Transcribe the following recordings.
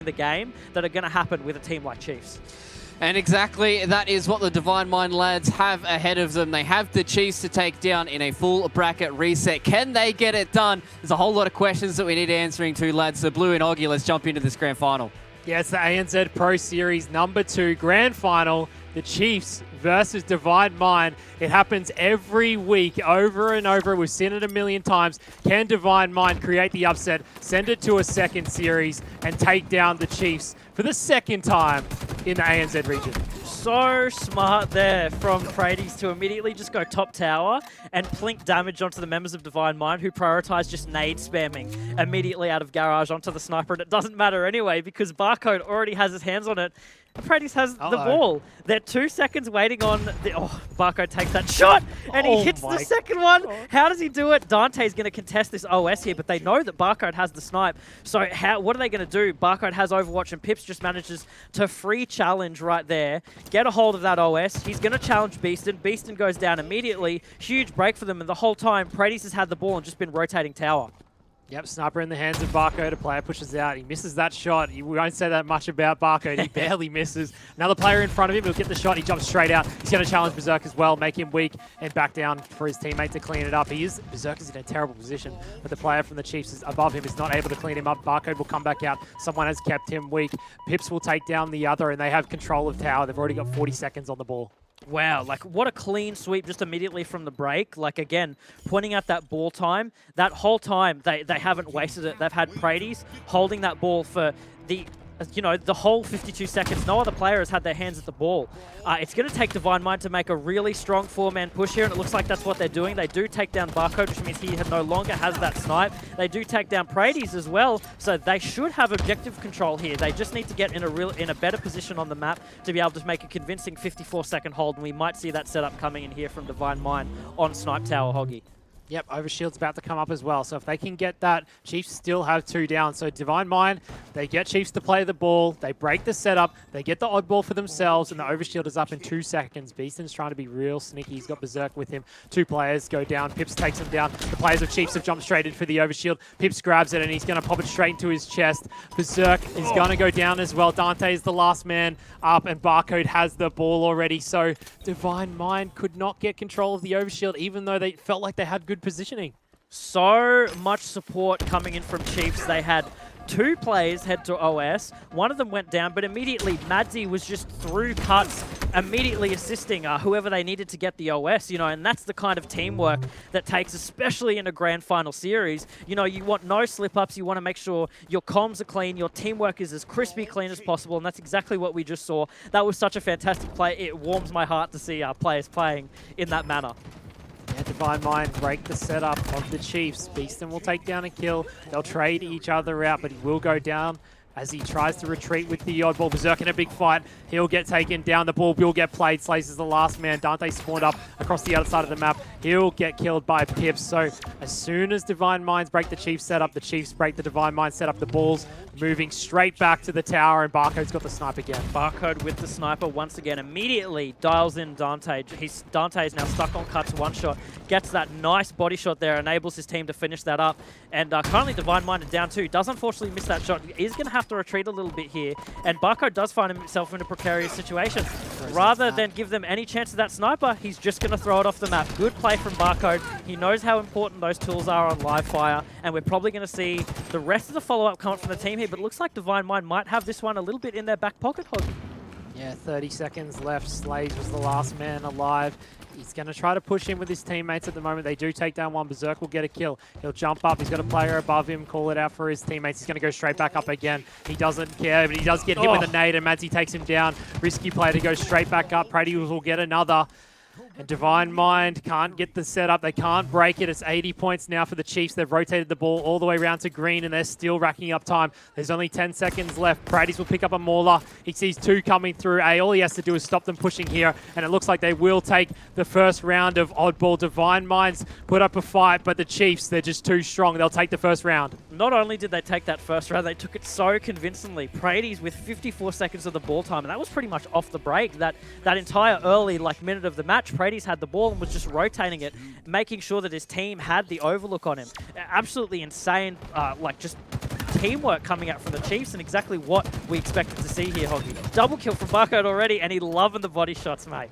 the game that are going to happen with a team like Chiefs. And exactly, that is what the Divine Mind lads have ahead of them. They have the Chiefs to take down in a full bracket reset. Can they get it done? There's a whole lot of questions that we need answering to, lads. So Blue and Oggy, let's jump into this grand final. Yeah, it's the ANZ Pro Series #2 grand final. The Chiefs versus Divine Mind. It happens every week, over and over. We've seen it a million times. Can Divine Mind create the upset, send it to a second series, and take down the Chiefs for the second time in the ANZ region? So smart there from Frades to immediately just go top tower and plink damage onto the members of Divine Mind, who prioritize just nade spamming immediately out of garage onto the sniper. And it doesn't matter anyway because Barcode already has his hands on it. Frades has the ball. They're 2 seconds waiting on the... Oh, Barcode takes that shot, and he hits the second one. How does he do it? Dante's going to contest this OS here, but they know that Barcode has the snipe. So what are they going to do? Barcode has Overwatch, and Pips just manages to free challenge right there, get a hold of that OS. He's going to challenge Beaston. Beaston goes down immediately. Huge break for them, and the whole time, Frades has had the ball and just been rotating tower. Yep, sniper in the hands of Barcode. A player pushes out. He misses that shot. We won't say that much about Barcode. He barely misses. Another player in front of him. He'll get the shot. He jumps straight out. He's going to challenge Berserk as well, make him weak, and back down for his teammate to clean it up. Berserk is in a terrible position, but the player from the Chiefs is above him is not able to clean him up. Barcode will come back out. Someone has kept him weak. Pips will take down the other, and they have control of tower. They've already got 40 seconds on the ball. Wow, like what a clean sweep just immediately from the break. Like again, pointing at that ball time, that whole time they haven't wasted it. They've had Frades holding that ball for the whole 52 seconds. No other player has had their hands at the ball. It's going to take Divine Mind to make a really strong four-man push here, and it looks like that's what they're doing. They do take down Barcode, which means he no longer has that snipe. They do take down Frades as well, so they should have objective control here. They just need to get in a better position on the map to be able to make a convincing 54-second hold, and we might see that setup coming in here from Divine Mind on Snipe Tower, Hoggy. Yep, Overshield's about to come up as well. So if they can get that, Chiefs still have 2 down. So Divine Mind, they get Chiefs to play the ball. They break the setup. They get the Oddball for themselves, and the Overshield is up in 2 seconds. Beaston's trying to be real sneaky. He's got Berserk with him. 2 players go down. Pips takes him down. The players of Chiefs have jumped straight in for the Overshield. Pips grabs it, and he's going to pop it straight into his chest. Berserk is going to go down as well. Dante is the last man up, and Barcode has the ball already. So Divine Mind could not get control of the Overshield, even though they felt like they had good positioning. So much support coming in from Chiefs. They had 2 players head to OS. One of them went down, but immediately Madzi was just through cuts, immediately assisting whoever they needed to get the OS, and that's the kind of teamwork that takes, especially in a grand final series. You want no slip-ups. You want to make sure your comms are clean, your teamwork is as crispy clean as possible, and that's exactly what we just saw. That was such a fantastic play. It warms my heart to see players playing in that manner. Yeah, Divine Mind break the setup of the Chiefs. Beaston will take down a kill. They'll trade each other out, but he will go down as he tries to retreat with the Oddball. Berserk in a big fight. He'll get taken down. The ball will get played. Slays is the last man. Dante spawned up across the other side of the map. He'll get killed by Pips. So as soon as Divine Minds break the Chiefs setup, the Chiefs break the Divine Mind setup. The ball's moving straight back to the tower, and Barcode's got the snipe again. Barcode with the sniper once again. Immediately dials in Dante. Dante is now stuck on cuts, one shot. Gets that nice body shot there. Enables his team to finish that up. And currently Divine Mind is down 2. Does unfortunately miss that shot. He's going to have to retreat a little bit here, and Barcode does find himself in a precarious situation. Rather than give them any chance of that sniper, he's just going to throw it off the map. Good play from Barcode. He knows how important those tools are on live fire, and we're probably going to see the rest of the follow-up come from the team here, but it looks like Divine Mind might have this one a little bit in their back pocket, Hoggy. Yeah, 30 seconds left. Slays was the last man alive. He's going to try to push in with his teammates at the moment. They do take down one. Berserk will get a kill. He'll jump up. He's got a player above him. Call it out for his teammates. He's going to go straight back up again. He doesn't care, but he does get hit with a nade, and Madzi takes him down. Risky play to go straight back up. Prady will get another. And Divine Mind can't get the setup. They can't break it. It's 80 points now for the Chiefs. They've rotated the ball all the way around to green, and they're still racking up time. There's only 10 seconds left. Prades will pick up a Mauler. He sees 2 coming through. All he has to do is stop them pushing here, and it looks like they will take the first round of Oddball. Divine Minds put up a fight, but the Chiefs, they're just too strong. They'll take the first round. Not only did they take that first round, they took it so convincingly. Prades with 54 seconds of the ball time, and that was pretty much off the break. That entire early minute of the match, Prades had the ball and was just rotating it, making sure that his team had the overlook on him. Absolutely insane, just teamwork coming out from the Chiefs and exactly what we expected to see here, Hoggy. Double kill from Barcode already, and he's loving the body shots, mate.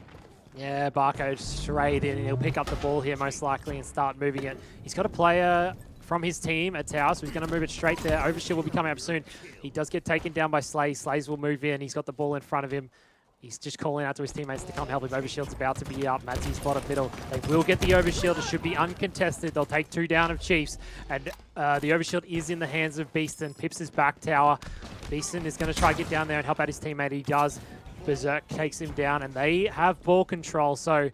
Yeah, Barcode straight in, and he'll pick up the ball here most likely and start moving it. He's got a player from his team at tower, so he's going to move it straight there. Overshield will be coming up soon. He does get taken down by Slays. Slays will move in. He's got the ball in front of him. He's just calling out to his teammates to come help him. Overshield's about to be up. Madsy's bottom middle. They will get the Overshield. It should be uncontested. They'll take 2 down of Chiefs. And the Overshield is in the hands of Beaston. Pips is back tower. Beaston is going to try to get down there and help out his teammate. He does. Berserk takes him down, and they have ball control. So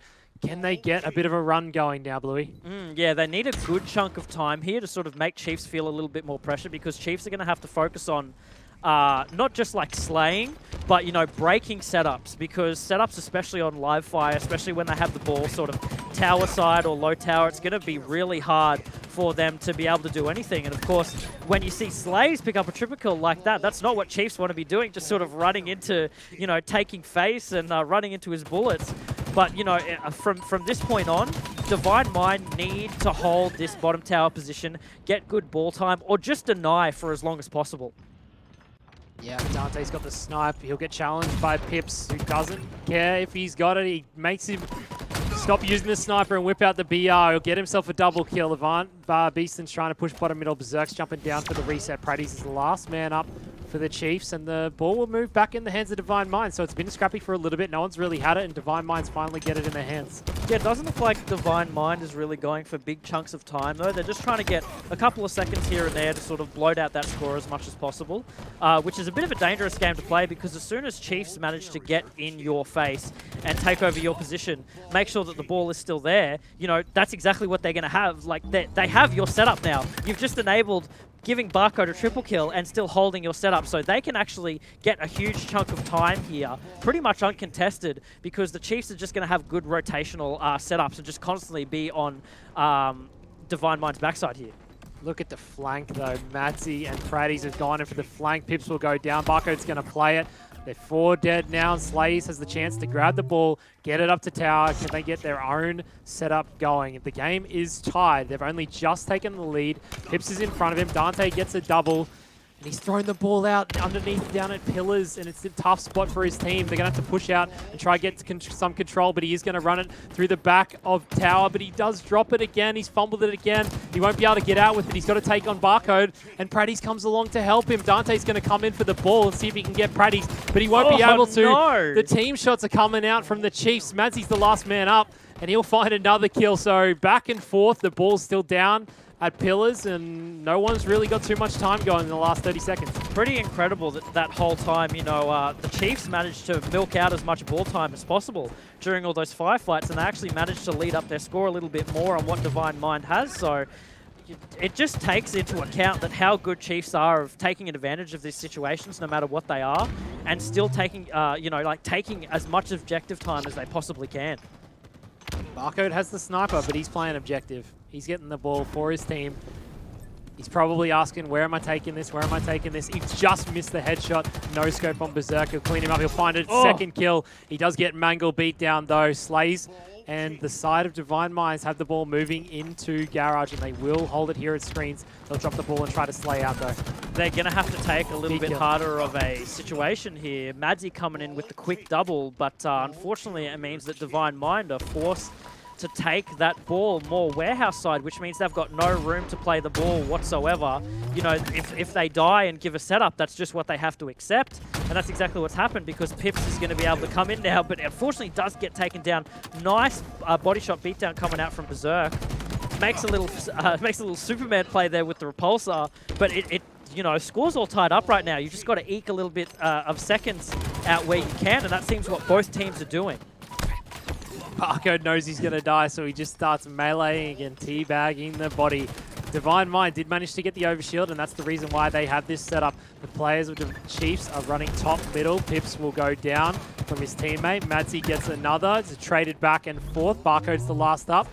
can they get a bit of a run going now, Bluey? Yeah, they need a good chunk of time here to sort of make Chiefs feel a little bit more pressure, because Chiefs are going to have to focus on not just like slaying, but, you know, breaking setups, because setups, especially on live fire, especially when they have the ball sort of tower side or low tower, it's going to be really hard for them to be able to do anything. And of course, when you see Slays pick up a triple kill like that, that's not what Chiefs want to be doing, just sort of running into, you know, taking face and running into his bullets. But, you know, from this point on, Divine Mind need to hold this bottom tower position, get good ball time, or just deny for as long as possible. Yeah, Dante's got the snipe. He'll get challenged by Pips, who doesn't care if he's got it. He makes him stop using the sniper and whip out the BR. He'll get himself a double kill. Beaston's trying to push bottom middle. Berserk's jumping down for the reset. Praties is the last man up for the Chiefs, and the ball will move back in the hands of Divine Mind. So it's been scrappy for a little bit. No one's really had it, and Divine Mind's finally get it in their hands. Yeah, it doesn't look like Divine Mind is really going for big chunks of time, though. They're just trying to get a couple of seconds here and there to sort of bloat out that score as much as possible, which is a bit of a dangerous game to play, because as soon as Chiefs manage to get in your face and take over your position, make sure that the ball is still there, you know, that's exactly what they're going to have. Like, they have your setup now. You've just enabled giving Barcode a triple kill and still holding your setup, so they can actually get a huge chunk of time here, pretty much uncontested, because the Chiefs are just going to have good rotational setups and just constantly be on Divine Mind's backside here. Look at the flank, though. Matsy and Praties have gone in for the flank. Pips will go down. Barcode's going to play it. They're 4 dead now, and Slays has the chance to grab the ball, get it up to tower. Can they get their own setup going? The game is tied. They've only just taken the lead. Pips is in front of him. Dante gets a double, and he's thrown the ball out underneath down at pillars, and it's a tough spot for his team. They're going to have to push out and try to get some control, but he is going to run it through the back of tower, but he does drop it again. He's fumbled it again. He won't be able to get out with it. He's got to take on Barcode, and Praties comes along to help him. Dante's going to come in for the ball and see if he can get Praties, but he won't be able to. No. The team shots are coming out from the Chiefs. Madsy's the last man up, and he'll find another kill. So back and forth, the ball's still down at pillars, and no one's really got too much time going in the last 30 seconds. Pretty incredible that whole time, you know, the Chiefs managed to milk out as much ball time as possible during all those firefights, and they actually managed to lead up their score a little bit more on what Divine Mind has. So it just takes into account that how good Chiefs are of taking advantage of these situations, no matter what they are, and still taking, you know, like taking as much objective time as they possibly can. Barcode has the sniper, but he's playing objective. He's getting the ball for his team. He's probably asking, where am I taking this? Where am I taking this? He's just missed the headshot. No scope on Berserk. He'll clean him up. He'll find a second kill. He does get Mangle beat down, though. Slays and the side of Divine Minds have the ball moving into Garage, and they will hold it here at screens. They'll drop the ball and try to slay out, though. They're going to have to take a little bit harder of a situation here. Madsy coming in with the quick double, but unfortunately it means that Divine Mind are forced to take that ball more warehouse side, which means they've got no room to play the ball whatsoever. You know, if they die and give a setup, that's just what they have to accept. And that's exactly what's happened, because Pips is going to be able to come in now, but unfortunately does get taken down. Nice body shot beatdown coming out from Berserk. Makes a little Superman play there with the repulsor, but it you know, score's all tied up right now. You just got to eke a little bit of seconds out where you can, and that seems what both teams are doing. Barcode knows he's going to die, so he just starts meleeing and teabagging the body. Divine Mind did manage to get the overshield, and that's the reason why they have this setup. The players of the Chiefs are running top middle. Pips will go down from his teammate. Madsy gets another. It's traded back and forth. Barcode's the last up.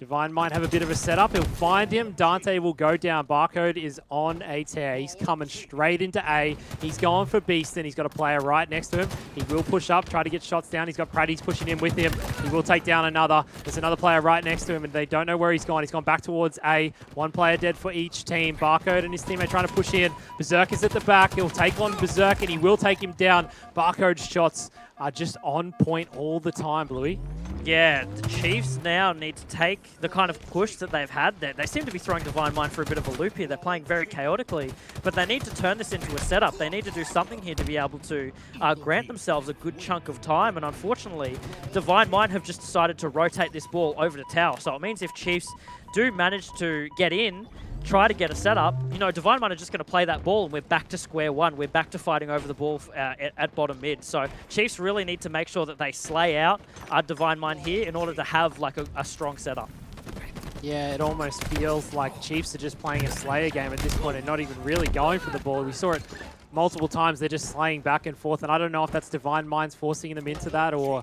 Divine might have a bit of a setup. He'll find him. Dante will go down. Barcode is on a tear. He's coming straight into A. He's going for Beaston. He's got a player right next to him. He will push up, try to get shots down. He's got Praddy's pushing in with him. He will take down another. There's another player right next to him, and they don't know where he's gone. He's gone back towards A. One player dead for each team. Barcode and his teammate trying to push in. Berserk is at the back. He'll take on Berserk, and he will take him down. Barcode's shots are just on point all the time, Bluey. Yeah, the Chiefs now need to take the kind of push that they've had there. They seem to be throwing Divine Mind for a bit of a loop here. They're playing very chaotically, but they need to turn this into a setup. They need to do something here to be able to grant themselves a good chunk of time, and unfortunately, Divine Mind have just decided to rotate this ball over to Tower. So it means if Chiefs do manage to get in, try to get a setup, you know, Divine Mind are just going to play that ball and we're back to square one. We're back to fighting over the ball at bottom mid. So Chiefs really need to make sure that they slay out Divine Mind here in order to have like a strong setup. Yeah, it almost feels like Chiefs are just playing a Slayer game at this point and not even really going for the ball. We saw it multiple times. They're just slaying back and forth, and I don't know if that's Divine Minds forcing them into that or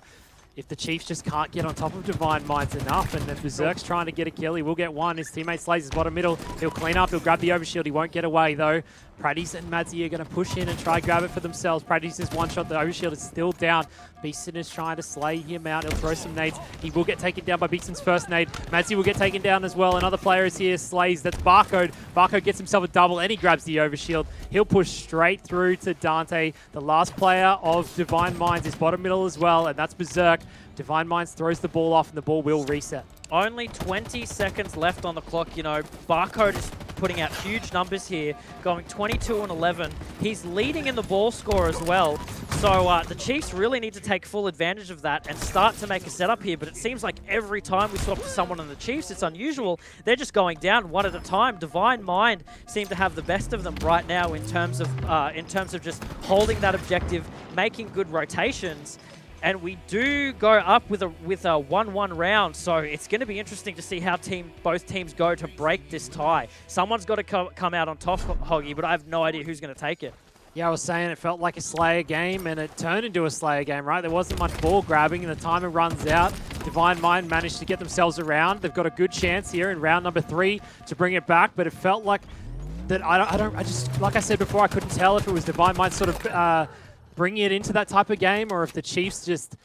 if the Chiefs just can't get on top of Divine Minds enough, and then Berserk's trying to get a kill. He will get one. His teammate slays his bottom middle. He'll clean up. He'll grab the overshield. He won't get away, though. Praddy's and Madzy are going to push in and try grab it for themselves. Praddy's is one shot. The overshield is still down. Beaston is trying to slay him out. He'll throw some nades. He will get taken down by Beaston's first nade. Madzy will get taken down as well. Another player is here. Slays. That's Barcode. Barcode gets himself a double, and he grabs the overshield. He'll push straight through to Dante. The last player of Divine Minds is bottom middle as well, and that's Berserk. Divine Minds throws the ball off, and the ball will reset. Only 20 seconds left on the clock. You know, Barcode is putting out huge numbers here, going 22 and 11. He's leading in the ball score as well. So the Chiefs really need to take full advantage of that and start to make a setup here. But it seems like every time we swap to someone on the Chiefs, it's unusual. They're just going down one at a time. Divine Mind seem to have the best of them right now in terms of just holding that objective, making good rotations. And we do go up with a 1-1 round, so it's going to be interesting to see how both teams go to break this tie. Someone's got to come out on top, Hoggy, but I have no idea who's going to take it. Yeah, I was saying it felt like a Slayer game, and it turned into a Slayer game, right? There wasn't much ball grabbing, and the timer runs out. Divine Mind managed to get themselves around. They've got a good chance here in round number 3 to bring it back, but it felt like that. I just, like I said before, I couldn't tell if it was Divine Mind sort of bringing it into that type of game, or if the Chiefs just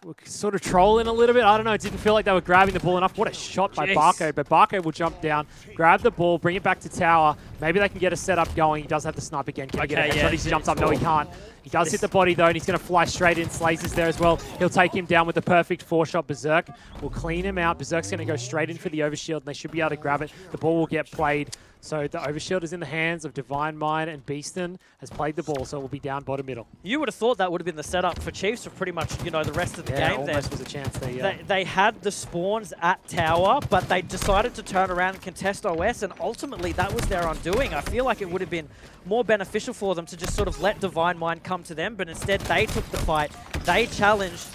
were sort of trolling a little bit. I don't know. It didn't feel like they were grabbing the ball enough. What a shot by Barco. But Barco will jump down, grab the ball, bring it back to Tower. Maybe they can get a setup going. He does have the snipe again. Can he get a headshot? He jumps up. No, he can't. He does hit the body, though, and he's going to fly straight in. Slays is there as well. He'll take him down with the perfect 4-shot. Berserk will clean him out. Berserk's going to go straight in for the overshield, and they should be able to grab it. The ball will get played. So the overshield is in the hands of Divine Mind, and Beaston has played the ball, so it will be down bottom middle. You would have thought that would have been the setup for Chiefs for pretty much, you know, the rest of the game. Almost was a chance there, yeah. They had the spawns at Tower, but they decided to turn around and contest OS, and ultimately that was their undoing. I feel like it would have been more beneficial for them to just sort of let Divine Mind come to them, but instead they took the fight. They challenged.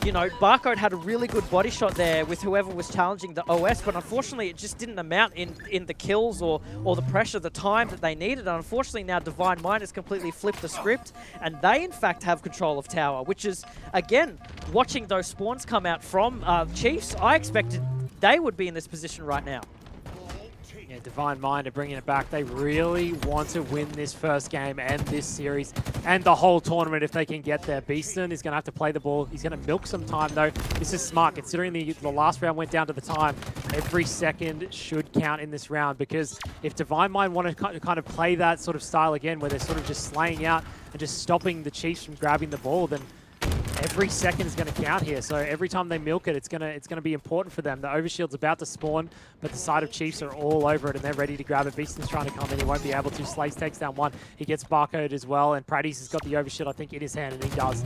You know, Barcode had a really good body shot there with whoever was challenging the OS, but unfortunately it just didn't amount in the kills or the pressure, the time that they needed. And unfortunately now Divine Mind has completely flipped the script, and they in fact have control of Tower, which is, again, watching those spawns come out from Chiefs, I expected they would be in this position right now. Yeah, Divine Mind are bringing it back. They really want to win this first game and this series and the whole tournament if they can get there. Beaston is going to have to play the ball. He's going to milk some time, though. This is smart, considering the last round went down to the time. Every second should count in this round, because if Divine Mind want to kind of play that sort of style again, where they're sort of just slaying out and just stopping the Chiefs from grabbing the ball, then every second is going to count here. So every time they milk it, it's going to be important for them. The overshield's about to spawn, but the side of Chiefs are all over it, and they're ready to grab it. Beaston's trying to come in. He won't be able to. Slays takes down one. He gets Barcode as well, and Praddy's has got the overshield, I think, in his hand, and he does.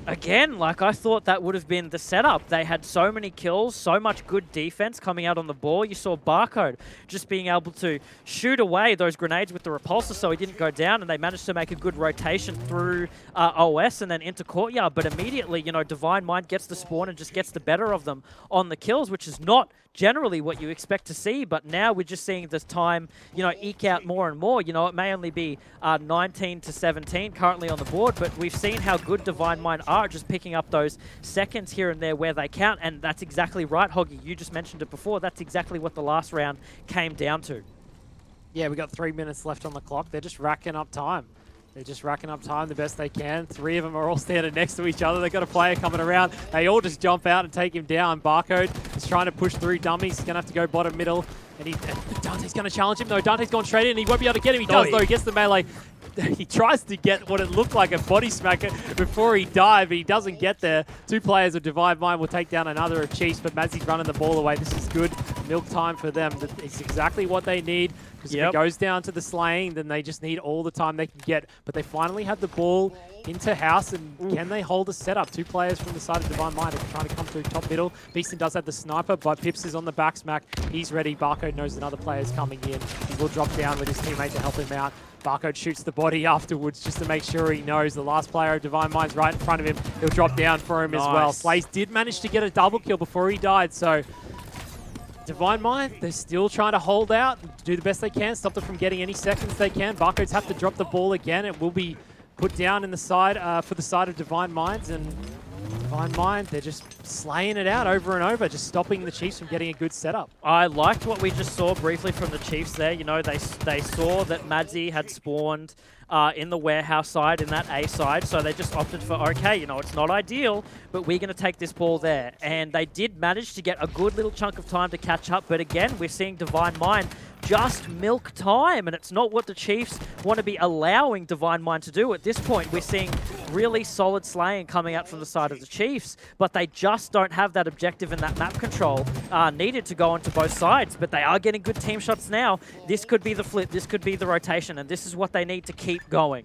Again, like I thought that would have been the setup. They had so many kills, so much good defense coming out on the ball. You saw Barcode just being able to shoot away those grenades with the repulsor so he didn't go down, and they managed to make a good rotation through OS and then into Courtyard. But immediately, you know, Divine Mind gets the spawn and just gets the better of them on the kills, which is not generally what you expect to see, but now we're just seeing this time, you know, eke out more and more. You know, it may only be 19 to 17 currently on the board, but we've seen how good Divine Mind are are just picking up those seconds here and there where they count, and that's exactly right, Hoggy. You just mentioned it before. That's exactly what the last round came down to. Yeah, we got 3 minutes left on the clock. They're just racking up time. They're just racking up time the best they can. 3 of them are all standing next to each other. They've got a player coming around. They all just jump out and take him down. Barcode is trying to push through dummies. He's going to have to go bottom middle. And Dante's going to challenge him, though. Dante's gone straight in, and he won't be able to get him. He does, though. He gets the melee. He tries to get what it looked like a body smacker before he died, but he doesn't get there. 2 players of Divine Mind will take down another of Chiefs, but Mazzy's running the ball away. This is good milk time for them. It's exactly what they need, because if it goes down to the slaying, then they just need all the time they can get. But they finally have the ball into house, and can they hold a setup? 2 players from the side of Divine Mind are trying to come through top middle. Beaston does have the sniper, but Pips is on the back smack. He's ready. Barcode knows another player's coming in. He will drop down with his teammate to help him out. Barcode shoots the body afterwards just to make sure he knows the last player of Divine Mind's right in front of him. He'll drop down for him as well. Slays did manage to get a double kill before he died, so Divine Mind, they're still trying to hold out, do the best they can, stop them from getting any seconds they can. Barcodes have to drop the ball again. It will be put down in the side for the side of Divine Minds, and Divine Mind, they're just slaying it out over and over, just stopping the Chiefs from getting a good setup. I liked what we just saw briefly from the Chiefs there. You know, they saw that Madzi had spawned in the warehouse side, in that A side, so they just opted for, okay, you know, it's not ideal, but we're going to take this ball there. And they did manage to get a good little chunk of time to catch up, but again, we're seeing Divine Mind just milk time, and it's not what the Chiefs want to be allowing Divine Mind to do at this point. We're seeing really solid slaying coming out from the side of the Chiefs, but they just don't have that objective and that map control needed to go onto both sides, but they are getting good team shots now. This could be the flip, this could be the rotation, and this is what they need to keep going.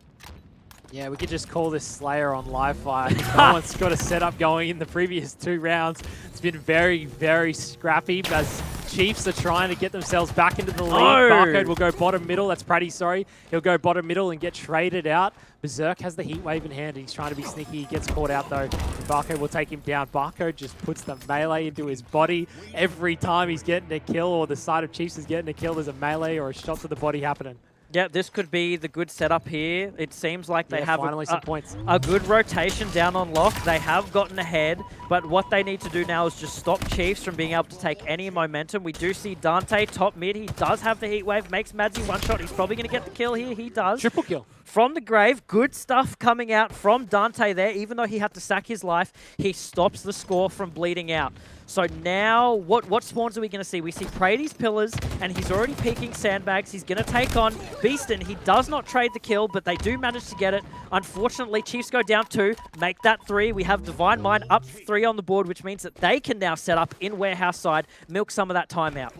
Yeah, we could just call this Slayer on live fire. No one's got a setup going in the previous 2 rounds. It's been very, very scrappy as Chiefs are trying to get themselves back into the lead. Barcode will go bottom middle. That's Pratty, sorry. He'll go bottom middle and get traded out. Berserk has the heat wave in hand. He's trying to be sneaky. He gets caught out, though. Barcode will take him down. Barcode just puts the melee into his body. Every time he's getting a kill or the side of Chiefs is getting a kill, there's a melee or a shot to the body happening. Yeah, this could be the good setup here. It seems like they have a good rotation down on lock. They have gotten ahead, but what they need to do now is just stop Chiefs from being able to take any momentum. We do see Dante top mid. He does have the heat wave, makes Madzi one shot. He's probably going to get the kill here. He does. Triple kill. From the grave, good stuff coming out from Dante there. Even though he had to sack his life, he stops the score from bleeding out. So now, what spawns are we going to see? We see Prady's Pillars, and he's already peeking Sandbags. He's going to take on Beaston. He does not trade the kill, but they do manage to get it. Unfortunately, Chiefs go down 2, make that 3. We have Divine Mind up 3 on the board, which means that they can now set up in warehouse side, milk some of that time out.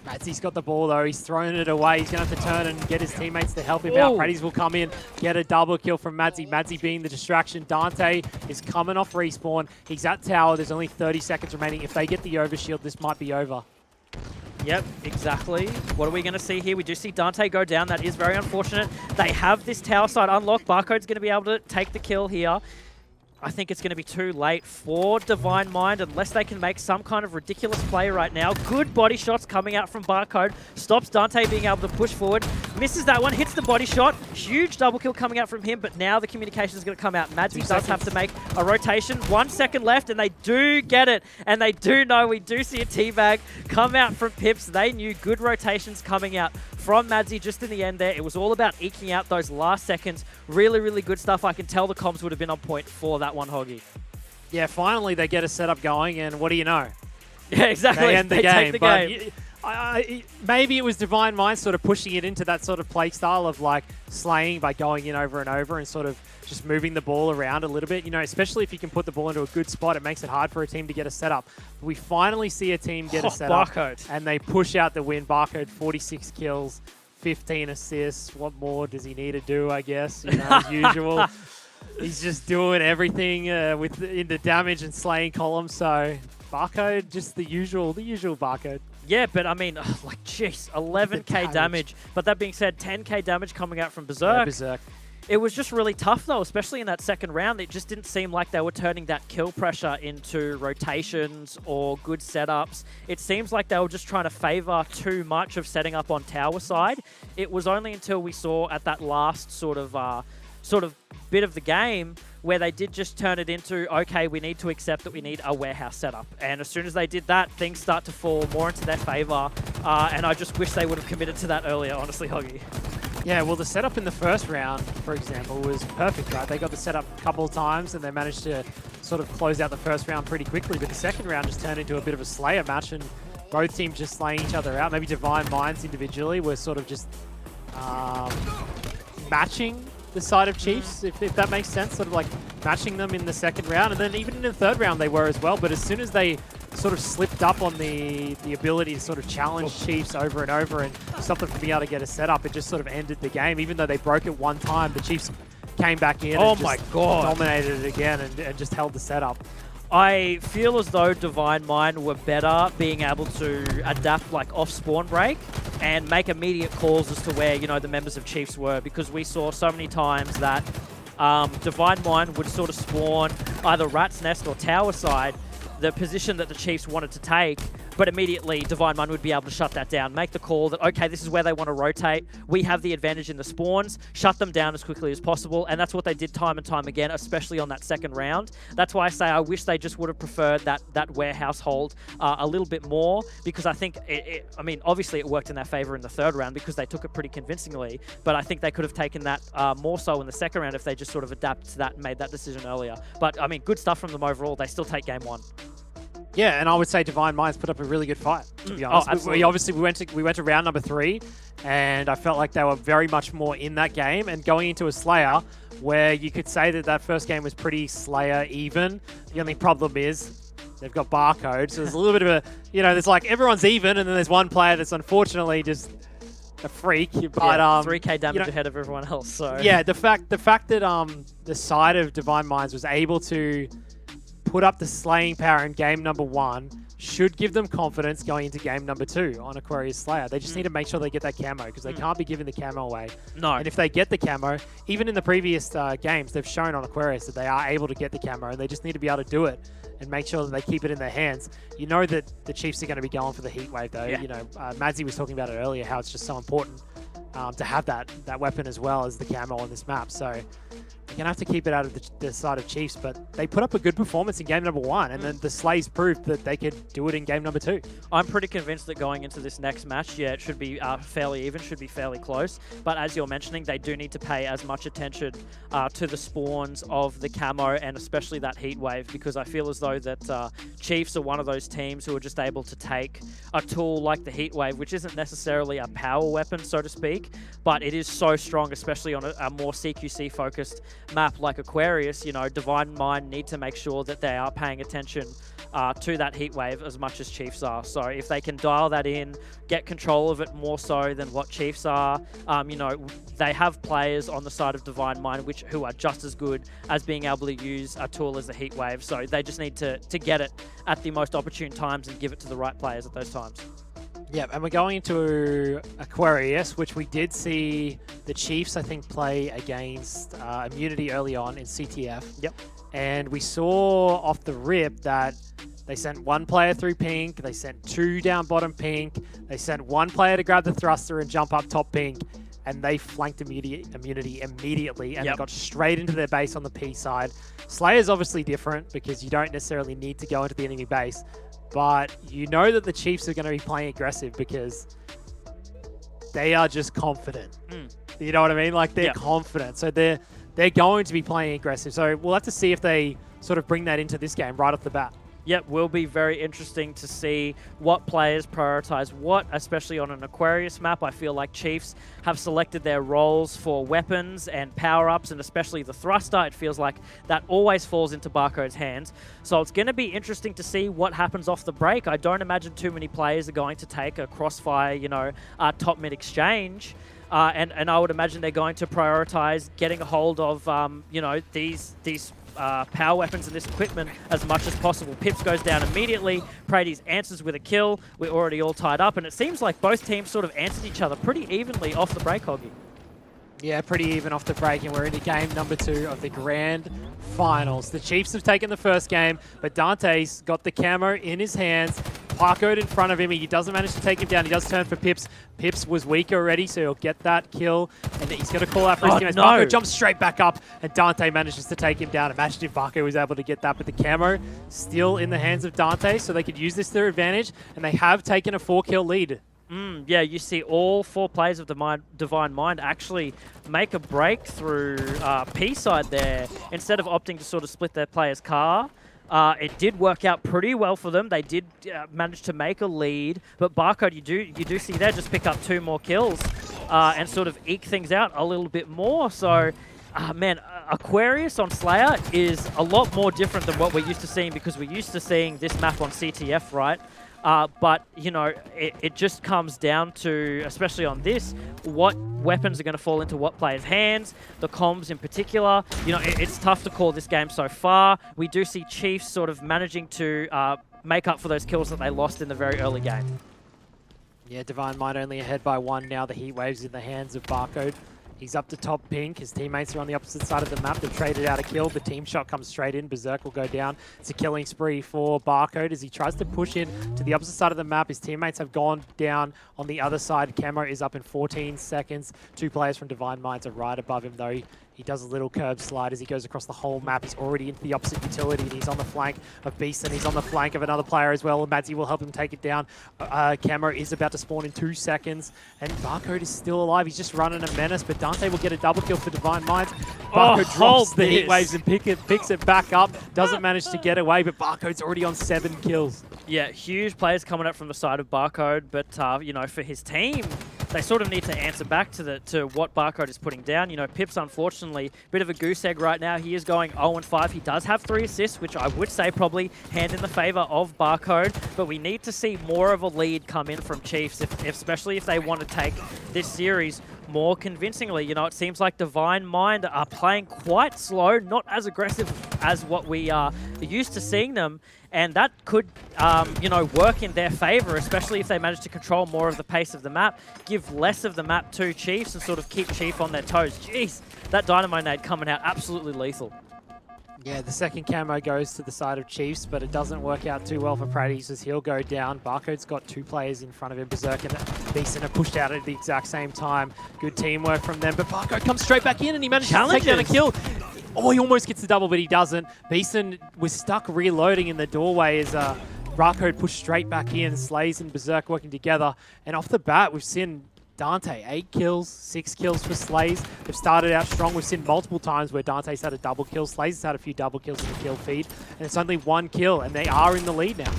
Mazzy's got the ball, though. He's thrown it away. He's going to have to turn and get his teammates to help him out. Prady's will come in, get a double kill from Madzi. Madzi being the distraction. Dante is coming off respawn. He's at tower. There's only 30 seconds remaining. If they get the overshield, this might be over. Yep, exactly. What are we going to see here? We do see Dante go down. That is very unfortunate. They have this tower side unlocked. Barcode's going to be able to take the kill here. I think it's going to be too late for Divine Mind unless they can make some kind of ridiculous play right now. Good body shots coming out from Barcode. Stops Dante being able to push forward. Misses that one, hits the body shot. Huge double kill coming out from him, but now the communication is going to come out. Madzi does have to make a rotation. 1 second left, and they do get it. And they do know. We do see a teabag come out from Pips. They knew good rotations coming out from Madzi just in the end there. It was all about eking out those last seconds. Really, really good stuff. I can tell the comms would have been on point for that one, Hoggy. Yeah, finally they get a setup going, and what do you know? Yeah, exactly. They end the game. But maybe it was Divine Mind sort of pushing it into that sort of play style of like slaying by going in over and over and sort of just moving the ball around a little bit. You know, especially if you can put the ball into a good spot, it makes it hard for a team to get a setup. We finally see a team get a setup, Barcode. And they push out the win. Barcode, 46 kills, 15 assists. What more does he need to do, I guess, you know, as usual. He's just doing everything in the damage and slaying column. So Barcode, just the usual Barcode. Yeah, but I mean, like, jeez, 11k damage. But that being said, 10k damage coming out from Berserk. Yeah, Berserk. It was just really tough, though, especially in that second round. It just didn't seem like they were turning that kill pressure into rotations or good setups. It seems like they were just trying to favor too much of setting up on tower side. It was only until we saw at that last sort of sort of bit of the game where they did just turn it into, okay, we need to accept that we need a warehouse setup. And as soon as they did that, things start to fall more into their favor. And I just wish they would have committed to that earlier, honestly, Hoggy. Yeah, well, the setup in the first round, for example, was perfect, right? They got the setup a couple of times and they managed to sort of close out the first round pretty quickly. But the second round just turned into a bit of a Slayer match, and both teams just slaying each other out. Maybe Divine Minds individually were sort of just matching the side of Chiefs, if that makes sense, sort of like matching them in the second round. And then even in the third round they were as well. But as soon as they sort of slipped up on the ability to sort of challenge Chiefs over and over and stop them from being able to get a setup, it just sort of ended the game. Even though they broke it one time, the Chiefs came back in and just dominated it again and just held the setup. I feel as though Divine Mind were better being able to adapt like off spawn break and make immediate calls as to where, you know, the members of Chiefs were, because we saw so many times that Divine Mind would sort of spawn either Rat's Nest or Tower side, the position that the Chiefs wanted to take, but immediately Divine Mind would be able to shut that down, make the call that, okay, this is where they want to rotate. We have the advantage in the spawns, shut them down as quickly as possible, and that's what they did time and time again, especially on that second round. That's why I say I wish they just would have preferred that warehouse hold a little bit more, because I think, I mean, obviously it worked in their favor in the third round because they took it pretty convincingly, but I think they could have taken that more so in the second round if they just sort of adapted to that and made that decision earlier. But, I mean, good stuff from them overall. They still take game one. Yeah, and I would say Divine Minds put up a really good fight, to be honest. Oh, absolutely. We went to round number 3, and I felt like they were very much more in that game. And going into a Slayer, where you could say that first game was pretty Slayer even. The only problem is they've got barcode, so there's a little bit of a, you know, there's like everyone's even, and then there's one player that's unfortunately just a freak. But yeah, 3k damage ahead of everyone else. So yeah, the fact that the side of Divine Minds was able to put up the slaying power in game number 1 should give them confidence going into game number 2 on Aquarius Slayer. They just need to make sure they get that camo, because they can't be giving the camo away. No. And if they get the camo, even in the previous games, they've shown on Aquarius that they are able to get the camo, and they just need to be able to do it and make sure that they keep it in their hands. You know that the Chiefs are going to be going for the heat wave, though. Yeah. You know, Madzi was talking about it earlier, how it's just so important to have that weapon as well as the camo on this map. So they're going to have to keep it out of the side of Chiefs, but they put up a good performance in game number 1, and then the Slays proved that they could do it in game number 2. I'm pretty convinced that going into this next match, yeah, it should be fairly even, should be fairly close. But as you're mentioning, they do need to pay as much attention to the spawns of the camo, and especially that heat wave, because I feel as though that Chiefs are one of those teams who are just able to take a tool like the heat wave, which isn't necessarily a power weapon, so to speak, but it is so strong, especially on a more CQC focused map like Aquarius. You know, Divine Mind need to make sure that they are paying attention to that heat wave as much as Chiefs are. So if they can dial that in, get control of it more so than what Chiefs are, you know, they have players on the side of Divine Mind who are just as good as being able to use a tool as the heat wave. So they just need to get it at the most opportune times and give it to the right players at those times. Yeah, and we're going into Aquarius, which we did see the Chiefs, I think, play against Immunity early on in CTF. Yep. And we saw off the rip that they sent one player through pink, they sent 2 down bottom pink, they sent one player to grab the thruster and jump up top pink, and they flanked Immunity immediately, and they got straight into their base on the P side. Slayer's obviously different because you don't necessarily need to go into the enemy base, but you know that the Chiefs are going to be playing aggressive because they are just confident. You know what I mean? Like, they're confident. So they're going to be playing aggressive. So we'll have to see if they sort of bring that into this game right off the bat. Yep, will be very interesting to see what players prioritize what, especially on an Aquarius map. I feel like Chiefs have selected their roles for weapons and power-ups, and especially the thruster. It feels like that always falls into Barcode's hands. So it's going to be interesting to see what happens off the break. I don't imagine too many players are going to take a crossfire, you know, top-mid exchange. And I would imagine they're going to prioritize getting a hold of, you know, these power weapons and this equipment as much as possible. Pips goes down immediately. Praties answers with a kill. We're already all tied up, and it seems like both teams sort of answered each other pretty evenly off the break, Hoggy. Yeah, pretty even off the break, and we're into game number 2 of the Grand Finals. The Chiefs have taken the first game, but Dante's got the camo in his hands, Barcode in front of him. He doesn't manage to take him down. He does turn for Pips. Pips was weak already, so he'll get that kill. And he's going to call out for his teammates. No. Barcode jumps straight back up, and Dante manages to take him down. Imagine if Barcode was able to get that, but the camo still in the hands of Dante, so they could use this to their advantage, and they have taken a 4-kill lead. Yeah, you see all 4 players of Divine Mind actually make a break through P side there instead of opting to sort of split their player's car. It did work out pretty well for them. They did manage to make a lead, but Barcode, you do see there just pick up 2 more kills and sort of eke things out a little bit more. So, man, Aquarius on Slayer is a lot more different than what we're used to seeing, because we're used to seeing this map on CTF, right? But, you know, it just comes down to, especially on this, what weapons are going to fall into what players' hands, the comms in particular. You know, it's tough to call this game so far. We do see Chiefs sort of managing to make up for those kills that they lost in the very early game. Yeah, Divine Mind only ahead by 1 now. The Heat Wave's in the hands of Barcode. He's up to top pink. His teammates are on the opposite side of the map. They've traded out a kill. The team shot comes straight in. Berserk will go down. It's a killing spree for Barcode as he tries to push in to the opposite side of the map. His teammates have gone down on the other side. Camo is up in 14 seconds. 2 players from Divine Minds are right above him, though. He does a little curb slide as he goes across the whole map. He's already into the opposite utility, and he's on the flank of Beast, and he's on the flank of another player as well. Madzi will help him take it down. Camo is about to spawn in 2 seconds, and Barcode is still alive. He's just running a menace, but Dante will get a double kill for Divine Minds. Barcode drops the Heat Waves and picks it back up. Doesn't manage to get away, but Barcode's already on 7 kills. Yeah, huge players coming up from the side of Barcode, but, you know, for his team, they sort of need to answer back to what Barcode is putting down. You know, Pips, unfortunately, a bit of a goose egg right now. He is going 0-5. He does have 3 assists, which I would say probably hand in the favor of Barcode, but we need to see more of a lead come in from Chiefs, especially if they want to take this series more convincingly. You know, it seems like Divine Mind are playing quite slow, not as aggressive as what we are used to seeing them. And that could, you know, work in their favor, especially if they manage to control more of the pace of the map, give less of the map to Chiefs, and sort of keep Chief on their toes. Jeez, that Dynamo nade coming out absolutely lethal. Yeah, the second camo goes to the side of Chiefs, but it doesn't work out too well for Prades as he'll go down. Barcode's got 2 players in front of him. Berserk and Beeson are pushed out at the exact same time. Good teamwork from them, but Barcode comes straight back in and he manages to take down a kill. Oh, he almost gets the double, but he doesn't. Beeson was stuck reloading in the doorway as Barcode pushed straight back in. Slays and Berserk working together. And off the bat, we've seen Dante, 8 kills, 6 kills for Slays. They've started out strong. We've seen multiple times where Dante's had a double kill. Slays has had a few double kills in the kill feed. And it's only 1 kill, and they are in the lead now.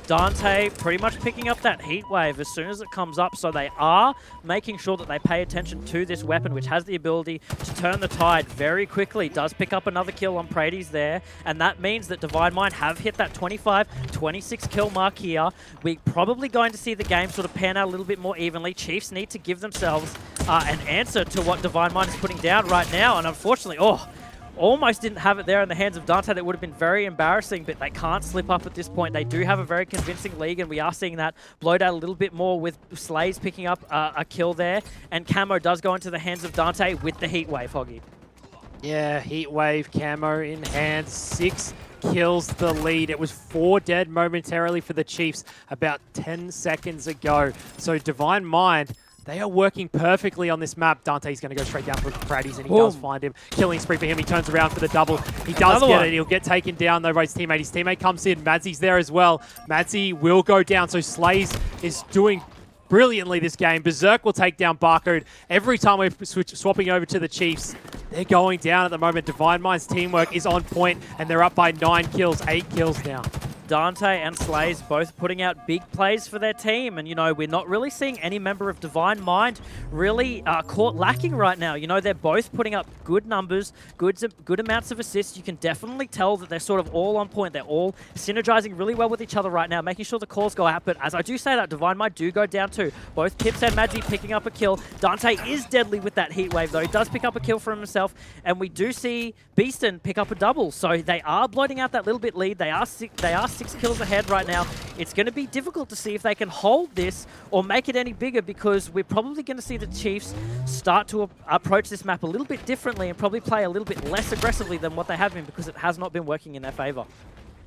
Dante pretty much picking up that heat wave as soon as it comes up, so they are making sure that they pay attention to this weapon, which has the ability to turn the tide very quickly. Does pick up another kill on Prades there, and that means that Divine Mind have hit that 25-26 kill mark here. We're probably going to see the game sort of pan out a little bit more evenly. Chiefs need to give themselves an answer to what Divine Mind is putting down right now, and unfortunately, almost didn't have it there in the hands of Dante. That would have been very embarrassing, but they can't slip up at this point. They do have a very convincing league, and we are seeing that blowed out a little bit more with Slays picking up a kill there, and Camo does go into the hands of Dante with the Heat Wave, Hoggy. Yeah, Heat Wave, Camo in hand, 6 kills the lead. It was 4 dead momentarily for the Chiefs about 10 seconds ago. So Divine Mind, they are working perfectly on this map. Dante's going to go straight down for Prades, and he does find him. Killing spree for him. He turns around for the double. He does get it. He'll get taken down, though, by his teammate. His teammate comes in. Madzi's there as well. Madzi will go down. So Slays is doing brilliantly this game. Berserk will take down Barcode. Every time we're swapping over to the Chiefs, they're going down at the moment. Divine Mind's teamwork is on point, and they're up by 9 kills, 8 kills now. Dante and Slays both putting out big plays for their team, and you know, we're not really seeing any member of Divine Mind really caught lacking right now. You know, they're both putting up good numbers, good amounts of assists. You can definitely tell that they're sort of all on point. They're all synergizing really well with each other right now, making sure the calls go out. But as I do say that, Divine Mind do go down too. Both Pips and Madzi picking up a kill. Dante is deadly with that heat wave though. He does pick up a kill for himself, and we do see Beaston pick up a double. So they are bloating out that little bit lead. They are 6 kills ahead right now. It's going to be difficult to see if they can hold this or make it any bigger, because we're probably going to see the Chiefs start to approach this map a little bit differently and probably play a little bit less aggressively than what they have been, because it has not been working in their favor.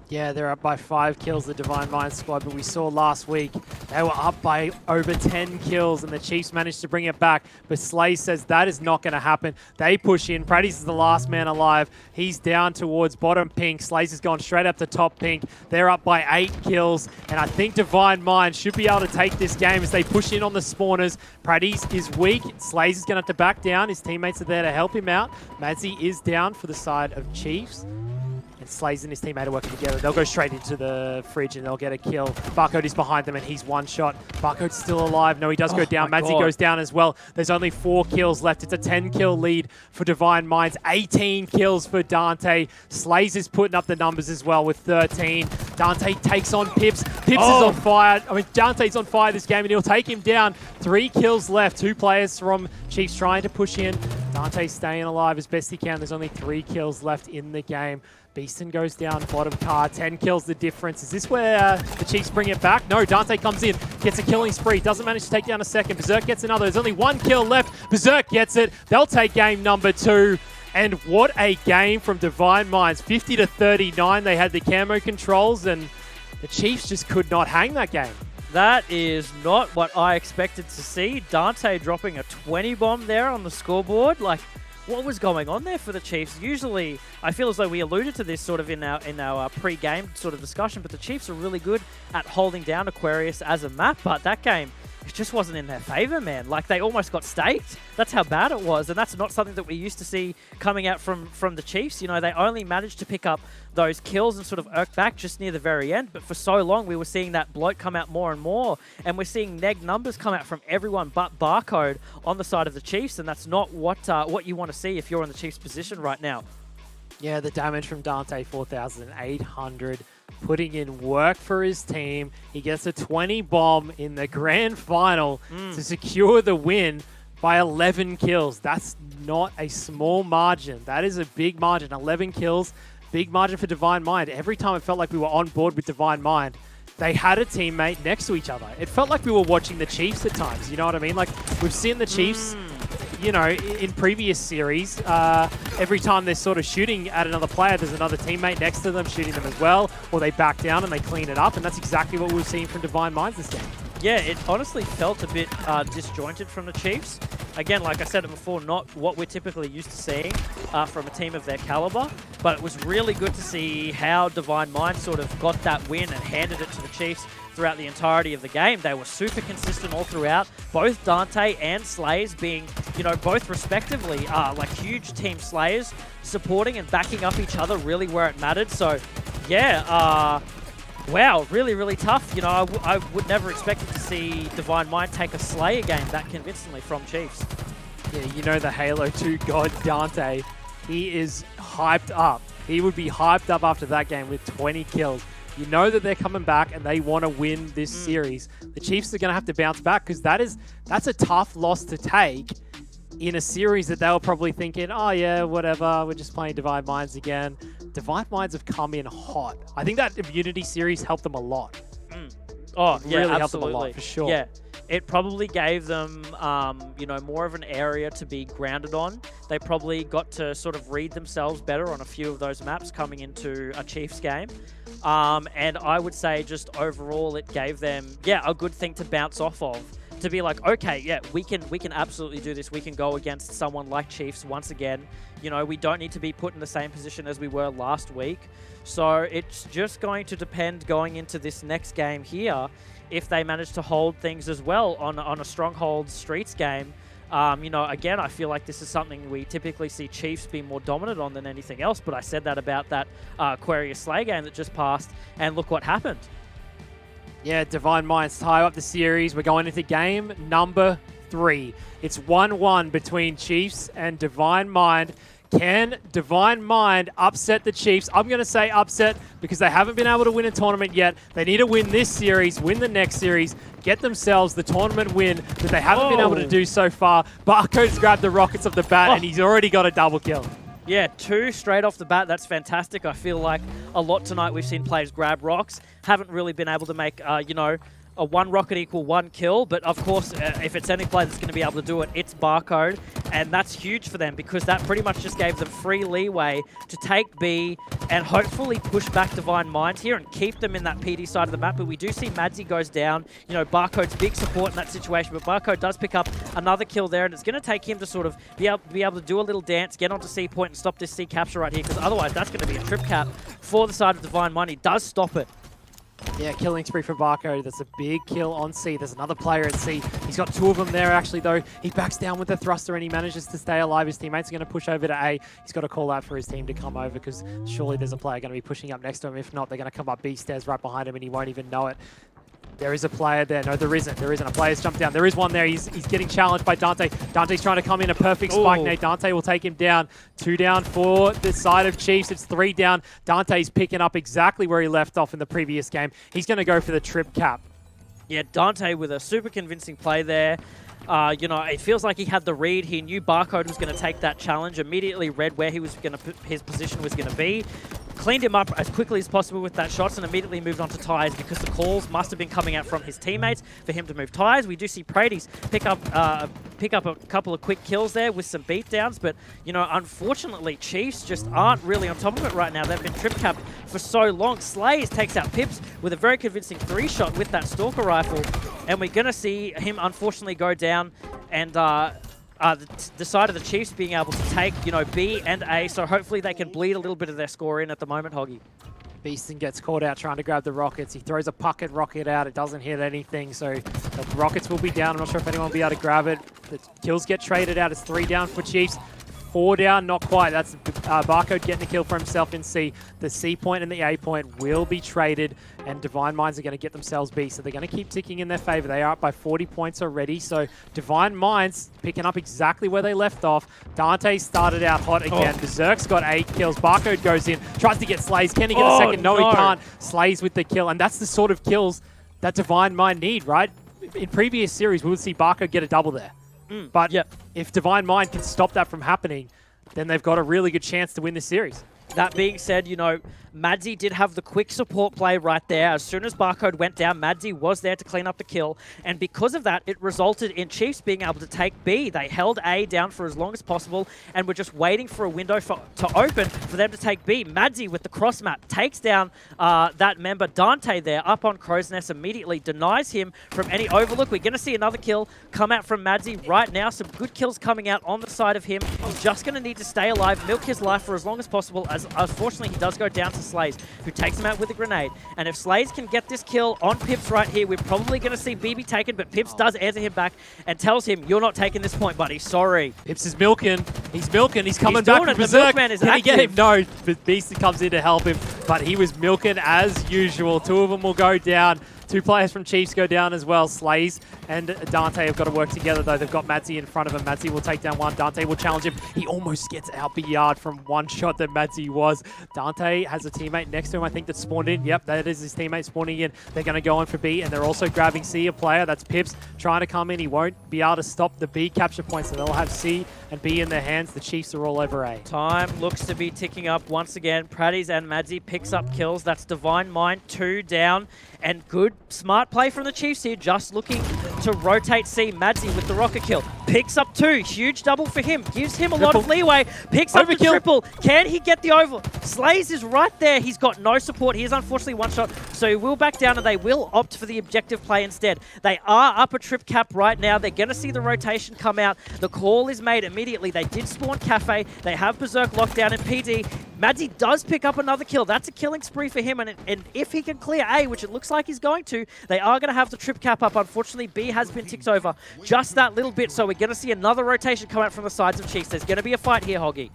Yeah, they're up by 5 kills, the Divine Mind squad, but we saw last week they were up by over 10 kills, and the Chiefs managed to bring it back. But Slay says that is not going to happen. They push in. Pradis is the last man alive. He's down towards bottom pink. Slays has gone straight up to top pink. They're up by 8 kills, and I think Divine Mind should be able to take this game as they push in on the spawners. Pradis is weak. Slays is going to have to back down. His teammates are there to help him out. Madzi is down for the side of Chiefs. And Slays and his teammate are working together. They'll go straight into the fridge and they'll get a kill. Barcode is behind them and he's one shot. Barcode's still alive. No, he does go down. Madzi goes down as well. There's only 4 kills left. It's a 10-kill lead for Divine Minds. 18 kills for Dante. Slays is putting up the numbers as well with 13. Dante takes on Pips. Pips is on fire. I mean, Dante's on fire this game and he'll take him down. 3 kills left. 2 players from Chiefs trying to push in. Dante's staying alive as best he can. There's only 3 kills left in the game. Beeston goes down, bottom car, 10 kills the difference. Is this where the Chiefs bring it back? No, Dante comes in, gets a killing spree, doesn't manage to take down a second. Berserk gets another. There's only 1 kill left. Berserk gets it. They'll take game number 2. And what a game from Divine Minds. 50-39. They had the camo controls, and the Chiefs just could not hang that game. That is not what I expected to see. Dante dropping a 20 bomb there on the scoreboard. Like, what was going on there for the Chiefs? Usually, I feel as though we alluded to this sort of in our pre-game sort of discussion, but the Chiefs are really good at holding down Aquarius as a map, but that game, it just wasn't in their favor, man. Like, they almost got staked. That's how bad it was, and that's not something that we used to see coming out from the Chiefs. You know, they only managed to pick up those kills and sort of irk back just near the very end, but for so long we were seeing that bloat come out more and more, and we're seeing neg numbers come out from everyone but Barcode on the side of the Chiefs, and that's not what you want to see if you're in the Chiefs' position right now. Yeah, the damage from Dante, 4,800. Putting in work for his team. He gets a 20 bomb in the grand final to secure the win by 11 kills. That's not a small margin. That is a big margin. 11 kills, big margin for Divine Mind. Every time it felt like we were on board with Divine Mind, they had a teammate next to each other. It felt like we were watching the Chiefs at times, you know what I mean? Like, we've seen the Chiefs, you know, in previous series, every time they're sort of shooting at another player, there's another teammate next to them shooting them as well, or they back down and they clean it up, and that's exactly what we've seen from Divine Minds this game. Yeah, it honestly felt a bit disjointed from the Chiefs. Again, like I said before, not what we're typically used to seeing from a team of their caliber, but it was really good to see how Divine Mind sort of got that win and handed it to the Chiefs throughout the entirety of the game. They were super consistent all throughout, both Dante and Slays being, you know, both respectively like huge team Slayers, supporting and backing up each other really where it mattered. So, yeah, wow, really, really tough. You know, I would never expect to see Divine Mind take a Slayer game that convincingly from Chiefs. Yeah, you know the Halo 2 god Dante, he is hyped up. He would be hyped up after that game with 20 kills. You know that they're coming back and they want to win this series. The Chiefs are going to have to bounce back because that's a tough loss to take in a series that they were probably thinking, oh yeah, whatever, we're just playing Divine Minds again. Divine Minds have come in hot. I think that Immunity series helped them a lot. Oh, yeah, really absolutely. helped them a lot, for sure. Yeah, it probably gave them, you know, more of an area to be grounded on. They probably got to sort of read themselves better on a few of those maps coming into a Chiefs game. And I would say just overall it gave them, yeah, a good thing to bounce off of. To be like, okay, yeah, we can absolutely do this. We can go against someone like Chiefs once again. You know, we don't need to be put in the same position as we were last week. So it's just going to depend going into this next game here if they manage to hold things as well on a Strongholds Streets game. You know, again, I feel like this is something we typically see Chiefs be more dominant on than anything else, but I said that about that Aquarius Slay game that just passed, and look what happened. Yeah, Divine Minds tie up the series. We're going into game number 3. It's 1-1 between Chiefs and Divine Mind. Can Divine Mind upset the Chiefs? I'm going to say upset because they haven't been able to win a tournament yet. They need to win this series, win the next series, get themselves the tournament win that they haven't been able to do so far. Barcode's grabbed the rockets of the bat and he's already got a double kill. Yeah, 2 straight off the bat. That's fantastic. I feel like a lot tonight we've seen players grab rocks. Haven't really been able to make, you know, a 1 rocket equal 1 kill, but of course, if it's any player that's going to be able to do it, it's Barcode, and that's huge for them because that pretty much just gave them free leeway to take B and hopefully push back Divine Mind here and keep them in that PD side of the map. But we do see Madzy goes down. You know, Barcode's big support in that situation, but Barcode does pick up another kill there, and it's going to take him to sort of be able to do a little dance, get onto C point, and stop this C capture right here, because otherwise that's going to be a trip cap for the side of Divine Mind. He does stop it. Yeah, killing spree for Barcode. That's a big kill on C. There's another player at C. He's got 2 of them there, actually, though. He backs down with the thruster, and he manages to stay alive. His teammates are going to push over to A. He's got to call out for his team to come over, because surely there's a player going to be pushing up next to him. If not, they're going to come up B stairs right behind him, and he won't even know it. There is a player there. No, there isn't. There isn't. A player's jumped down. There is one there. He's getting challenged by Dante. Dante's trying to come in a perfect spike nade. Dante will take him down. 2 down for the side of Chiefs. It's 3 down. Dante's picking up exactly where he left off in the previous game. He's going to go for the trip cap. Yeah, Dante with a super convincing play there. You know, it feels like he had the read. He knew Barcode was going to take that challenge. Immediately read where he was going to his position was going to be. Cleaned him up as quickly as possible with that shots and immediately moved on to ties because the calls must have been coming out from his teammates for him to move ties. We do see Prades pick up a couple of quick kills there with some beatdowns, but you know, unfortunately, Chiefs just aren't really on top of it right now. They've been trip capped for so long. Slays takes out Pips with a very convincing 3-shot with that Stalker rifle, and we're going to see him unfortunately go down and the side of the Chiefs being able to take, you know, B and A, so hopefully they can bleed a little bit of their score in at the moment, Hoggy. Beaston gets caught out trying to grab the rockets. He throws a pocket rocket out. It doesn't hit anything, so the rockets will be down. I'm not sure if anyone will be able to grab it. The kills get traded out. It's 3 down for Chiefs. 4 down, not quite. That's Barcode getting the kill for himself in C. The C point and the A point will be traded, and Divine Minds are going to get themselves B, so they're going to keep ticking in their favor. They are up by 40 points already, so Divine Minds picking up exactly where they left off. Dante started out hot again. Berserk's got 8 kills. Barcode goes in, tries to get Slays. Can he get a second? No, he can't. Slays with the kill, and that's the sort of kills that Divine Mind need, right? In previous series, we would see Barcode get a double there. But if Divine Mind can stop that from happening, then they've got a really good chance to win this series. That being said, you know, Madzy did have the quick support play right there. As soon as Barcode went down, Madzy was there to clean up the kill. And because of that, it resulted in Chiefs being able to take B. They held A down for as long as possible and were just waiting for a window to open for them to take B. Madzy with the cross map takes down that member Dante there up on Crow's Nest, immediately denies him from any overlook. We're going to see another kill come out from Madzy right now. Some good kills coming out on the side of him. He's just going to need to stay alive, milk his life for as long as possible, as unfortunately he does go down to Slays, who takes him out with a grenade. And if Slays can get this kill on Pips right here, we're probably going to see BB taken, but Pips does answer him back and tells him, you're not taking this point, buddy. Sorry. Pips is milking. He's milking. He's coming back from Berserk. Can he get him? No, but Beastie comes in to help him, but he was milking as usual. 2 of them will go down. 2 players from Chiefs go down as well. Slays and Dante have got to work together, though. They've got Madzy in front of him. Madzy will take down one. Dante will challenge him. He almost gets out BR'd from one shot that Madzy was. Dante has a teammate next to him, I think, that spawned in. Yep, that is his teammate spawning in. They're going to go in for B, and they're also grabbing C, a player. That's Pips trying to come in. He won't be able to stop the B capture point, so they'll have C and B in their hands. The Chiefs are all over A. Time looks to be ticking up once again. Prades and Madzy picks up kills. That's Divine Mind, 2 down. And good, smart play from the Chiefs here, just looking to rotate C. Madzy with the rocket kill. Picks up 2, huge double for him. Gives him a lot of leeway. Picks up the triple. Can he get the over? Slays is right there. He's got no support. He is unfortunately one shot, so he will back down and they will opt for the objective play instead. They are up a trip cap right now. They're going to see the rotation come out. The call is made immediately. They did spawn Cafe. They have Berserk locked down in PD. Madzy does pick up another kill. That's a killing spree for him, and if he can clear A, which it looks like he's going to, they are going to have the trip cap up. Unfortunately, B has been ticked over just that little bit, so we're going to see another rotation come out from the sides of Chiefs. There's going to be a fight here, Hoggy.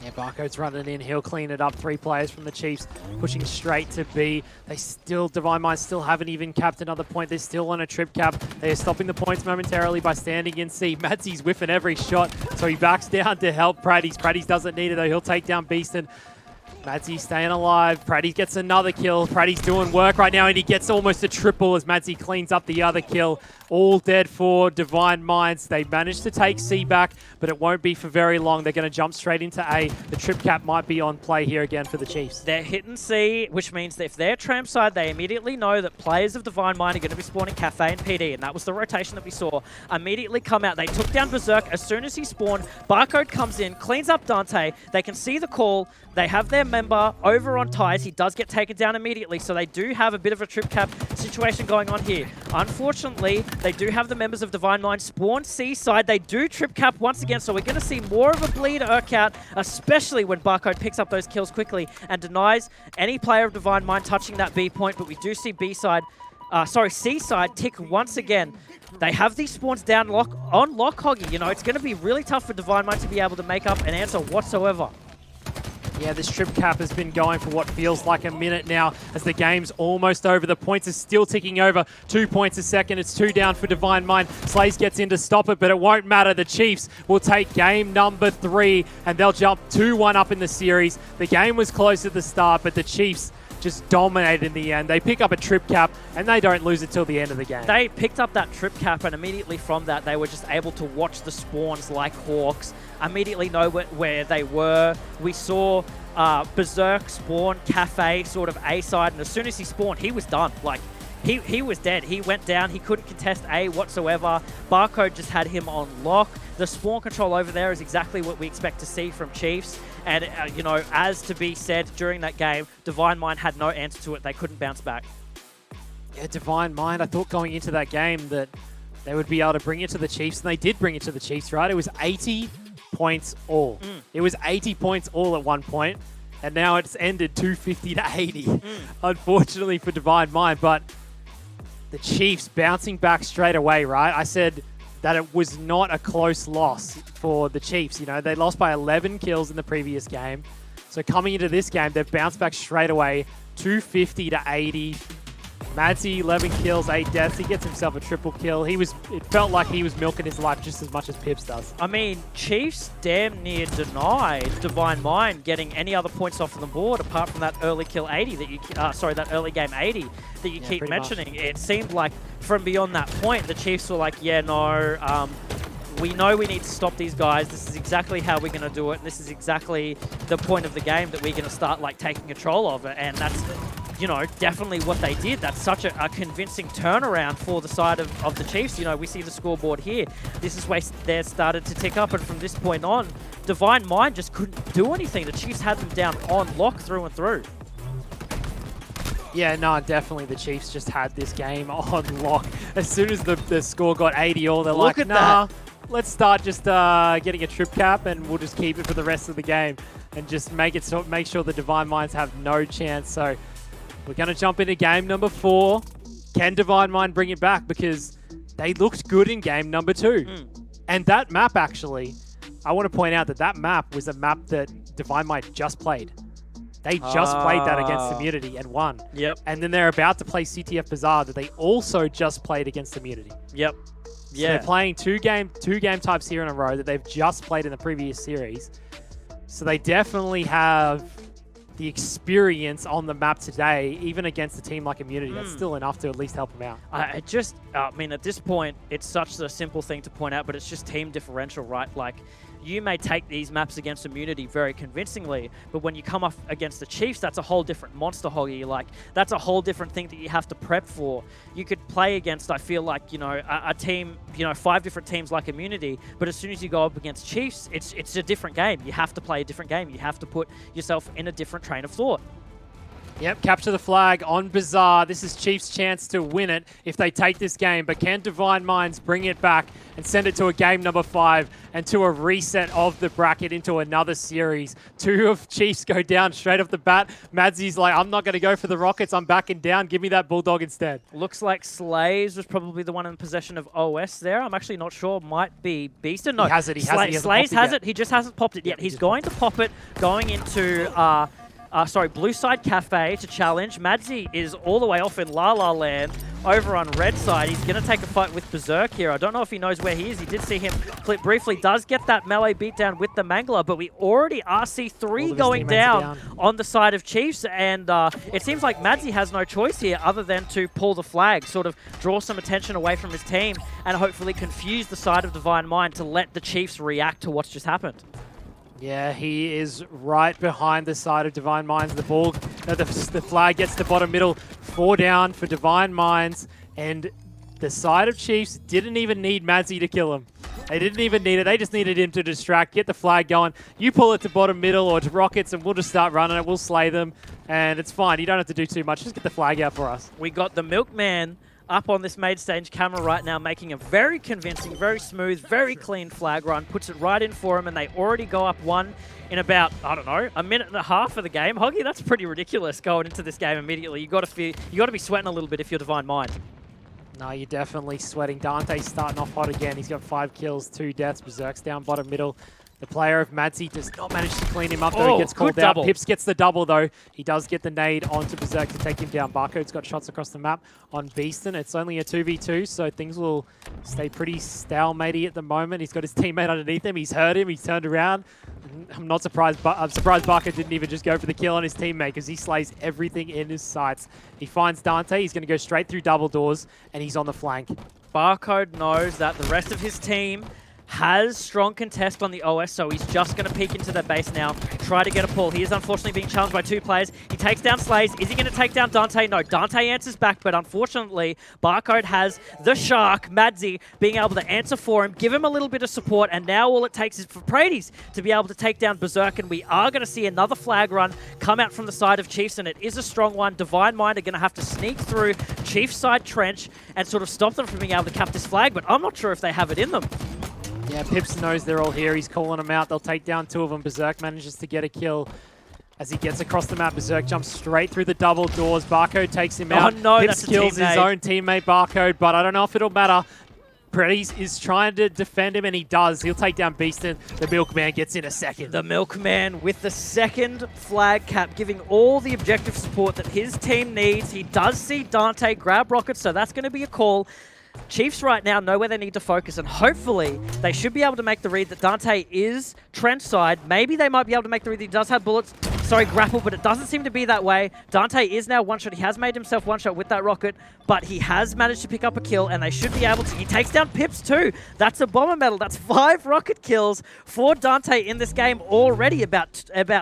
Yeah, Barcode's running in. He'll clean it up. 3 players from the Chiefs pushing straight to B. They still, Divine Minds still haven't even capped another point. They're still on a trip cap. They are stopping the points momentarily by standing in C. Madzy's whiffing every shot, so he backs down to help Prades. Prades doesn't need it, though. He'll take down Beaston. Madzi staying alive. Praddy gets another kill. Praddy's doing work right now, and he gets almost a triple as Madzi cleans up the other kill. All dead for Divine Minds. They managed to take C back, but it won't be for very long. They're going to jump straight into A. The trip cap might be on play here again for the Chiefs. They're hitting C, which means that if they're tramp side, they immediately know that players of Divine Mind are going to be spawning Cafe and PD, and that was the rotation that we saw. Immediately come out. They took down Berserk as soon as he spawned. Barcode comes in, cleans up Dante. They can see the call. They have their member over on ties. He does get taken down immediately, so they do have a bit of a trip cap situation going on here. Unfortunately, they do have the members of Divine Mind spawn C side. They do trip cap once again, so we're going to see more of a bleed Urk out, especially when Barcode picks up those kills quickly and denies any player of Divine Mind touching that B point, but we do see C side tick once again. They have these spawns down on lock hoggy. You know, it's going to be really tough for Divine Mind to be able to make up an answer whatsoever. Yeah, this trip cap has been going for what feels like a minute now as the game's almost over. The points are still ticking over. 2 points a second. It's 2 down for Divine Mind. Slays gets in to stop it, but it won't matter. The Chiefs will take game number 3, and they'll jump 2-1 up in the series. The game was close at the start, but the Chiefs just dominated in the end. They pick up a trip cap, and they don't lose until the end of the game. They picked up that trip cap, and immediately from that, they were just able to watch the spawns like hawks, immediately know where they were. We saw Berserk spawn Cafe sort of A side, and as soon as he spawned, he was done. Like, he was dead. He went down. He couldn't contest A whatsoever. Barcode just had him on lock. The spawn control over there is exactly what we expect to see from Chiefs. And, you know, as to be said, during that game, Divine Mind had no answer to it. They couldn't bounce back. Yeah, Divine Mind, I thought going into that game that they would be able to bring it to the Chiefs, and they did bring it to the Chiefs, right? It was 80 points all. It was 80 points all at one point, and now it's ended 250 to 80, unfortunately for Divine Mind. But the Chiefs bouncing back straight away, right? I said that it was not a close loss for the Chiefs. You know, they lost by 11 kills in the previous game. So coming into this game, they've bounced back straight away, 250 to 80. Madzi, 11 kills, 8 deaths. He gets himself a triple kill. It felt like he was milking his life just as much as Pips does. I mean, Chiefs damn near denied Divine Mind getting any other points off the board apart from that early kill 80 that you, that early game 80 that you keep mentioning. Much. It seemed like from beyond that point, the Chiefs were like, yeah, no, we know we need to stop these guys. This is exactly how we're going to do it. And this is exactly the point of the game that we're going to start like taking control of it. And that's, you know, definitely what they did. That's such a convincing turnaround for the side of the Chiefs. You know, we see the scoreboard here. This is where they started to tick up, and from this point on, Divine Mind just couldn't do anything. The Chiefs had them down on lock through and through. Yeah, no, definitely the Chiefs just had this game on lock. As soon as the score got 80 all, they're like, nah, let's start just getting a trip cap, and we'll just keep it for the rest of the game and just make sure the Divine Minds have no chance. So we're going to jump into game number 4. Can Divine Mind bring it back? Because they looked good in game number 2. And that map, actually, I want to point out that map was a map that Divine Mind just played. They just played that against Immunity and won. Yep. And then they're about to play CTF Bazaar that they also just played against Immunity. Yep. So they're playing two game types here in a row that they've just played in the previous series. So they definitely have the experience on the map today, even against a team like Immunity. That's still enough to at least help them out. I mean, at this point, it's such a simple thing to point out, but it's just team differential, right? Like, you may take these maps against Immunity very convincingly, but when you come up against the Chiefs, that's a whole different monster hoggy. Like, that's a whole different thing that you have to prep for. You could play against, I feel like, you know, a team, you know, 5 different teams like Immunity, but as soon as you go up against Chiefs, it's a different game. You have to play a different game. You have to put yourself in a different train of thought. Yep, capture the flag on Bazaar. This is Chiefs' chance to win it if they take this game. But can Divine Minds bring it back and send it to a game number 5 and to a reset of the bracket into another series? 2 of Chiefs go down straight off the bat. Madzi's like, I'm not going to go for the Rockets. I'm backing down. Give me that Bulldog instead. Looks like Slays was probably the one in possession of OS there. I'm actually not sure. Might be Beaston. No, he has it. Slays has it. He just hasn't popped it yet. He's going to pop it going into... Blue Side Cafe to challenge. Madzi is all the way off in La La Land, over on red side. He's going to take a fight with Berserk here. I don't know if he knows where he is. He did see him clip briefly. Does get that melee beatdown with the Mangler, but we already RC3 going down on the side of Chiefs, and it seems like Madzi has no choice here other than to pull the flag, sort of draw some attention away from his team, and hopefully confuse the side of Divine Mind to let the Chiefs react to what's just happened. Yeah, he is right behind the side of Divine Minds. The ball, the flag gets to bottom middle. 4 down for Divine Minds, and the side of Chiefs didn't even need Madzi to kill him. They didn't even need it. They just needed him to distract, get the flag going. You pull it to bottom middle or to Rockets, and we'll just start running it. We'll slay them, and it's fine. You don't have to do too much. Just get the flag out for us. We got the Milkman up on this main stage camera right now, making a very convincing, very smooth, very clean flag run, puts it right in for him, and they already go up 1 in about, I don't know, a minute and a half of the game. Hoggy, that's pretty ridiculous going into this game immediately. You got to be sweating a little bit if you're Divine Mind. No, you're definitely sweating. Dante's starting off hot again. He's got 5 kills, 2 deaths. Berserk's down bottom middle. The player of Madzi does not manage to clean him up, though. He gets called out. Pips gets the double, though. He does get the nade onto Berserk to take him down. Barcode's got shots across the map on Beaston. It's only a 2v2, so things will stay pretty stalematey at the moment. He's got his teammate underneath him. He's heard him. He's turned around. I'm not surprised, but I'm surprised Barcode didn't even just go for the kill on his teammate, because he slays everything in his sights. He finds Dante. He's going to go straight through double doors, and he's on the flank. Barcode knows that the rest of his team has strong contest on the OS, so he's just going to peek into their base now, try to get a pull. He is unfortunately being challenged by 2 players. He takes down Slays. Is he going to take down Dante? No, Dante answers back, but unfortunately, Barcode has the Shark, Madzi, being able to answer for him, give him a little bit of support, and now all it takes is for Prades to be able to take down Berserk, and we are going to see another flag run come out from the side of Chiefs, and it is a strong one. Divine Mind are going to have to sneak through Chiefs' side trench and sort of stop them from being able to cap this flag, but I'm not sure if they have it in them. Yeah, Pips knows they're all here. He's calling them out. They'll take down 2 of them. Berserk manages to get a kill. As he gets across the map, Berserk jumps straight through the double doors. Barcode takes him out. Oh no, Pips that's kills his own teammate, Barcode, but I don't know if it'll matter. Prades is trying to defend him, and he does. He'll take down Beaston. The Milkman gets in a second. The Milkman with the second flag cap, giving all the objective support that his team needs. He does see Dante grab Rockets, so that's going to be a call. Chiefs right now know where they need to focus, and hopefully they should be able to make the read that Dante is trench side. Maybe they might be able to make the read that he does have bullets. Sorry, grapple, but it doesn't seem to be that way. Dante is now one-shot. He has made himself one-shot with that rocket, but he has managed to pick up a kill, and they should be able to. He takes down Pips too. That's a bomber medal. That's 5 rocket kills for Dante in this game already, about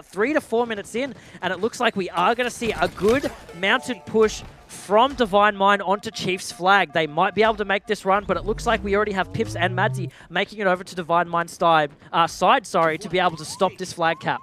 3 to 4 minutes in, and it looks like we are going to see a good mounted push from Divine Mind onto Chiefs flag. They might be able to make this run, but it looks like we already have Pips and Madzi making it over to Divine Mind's side, to be able to stop this flag cap.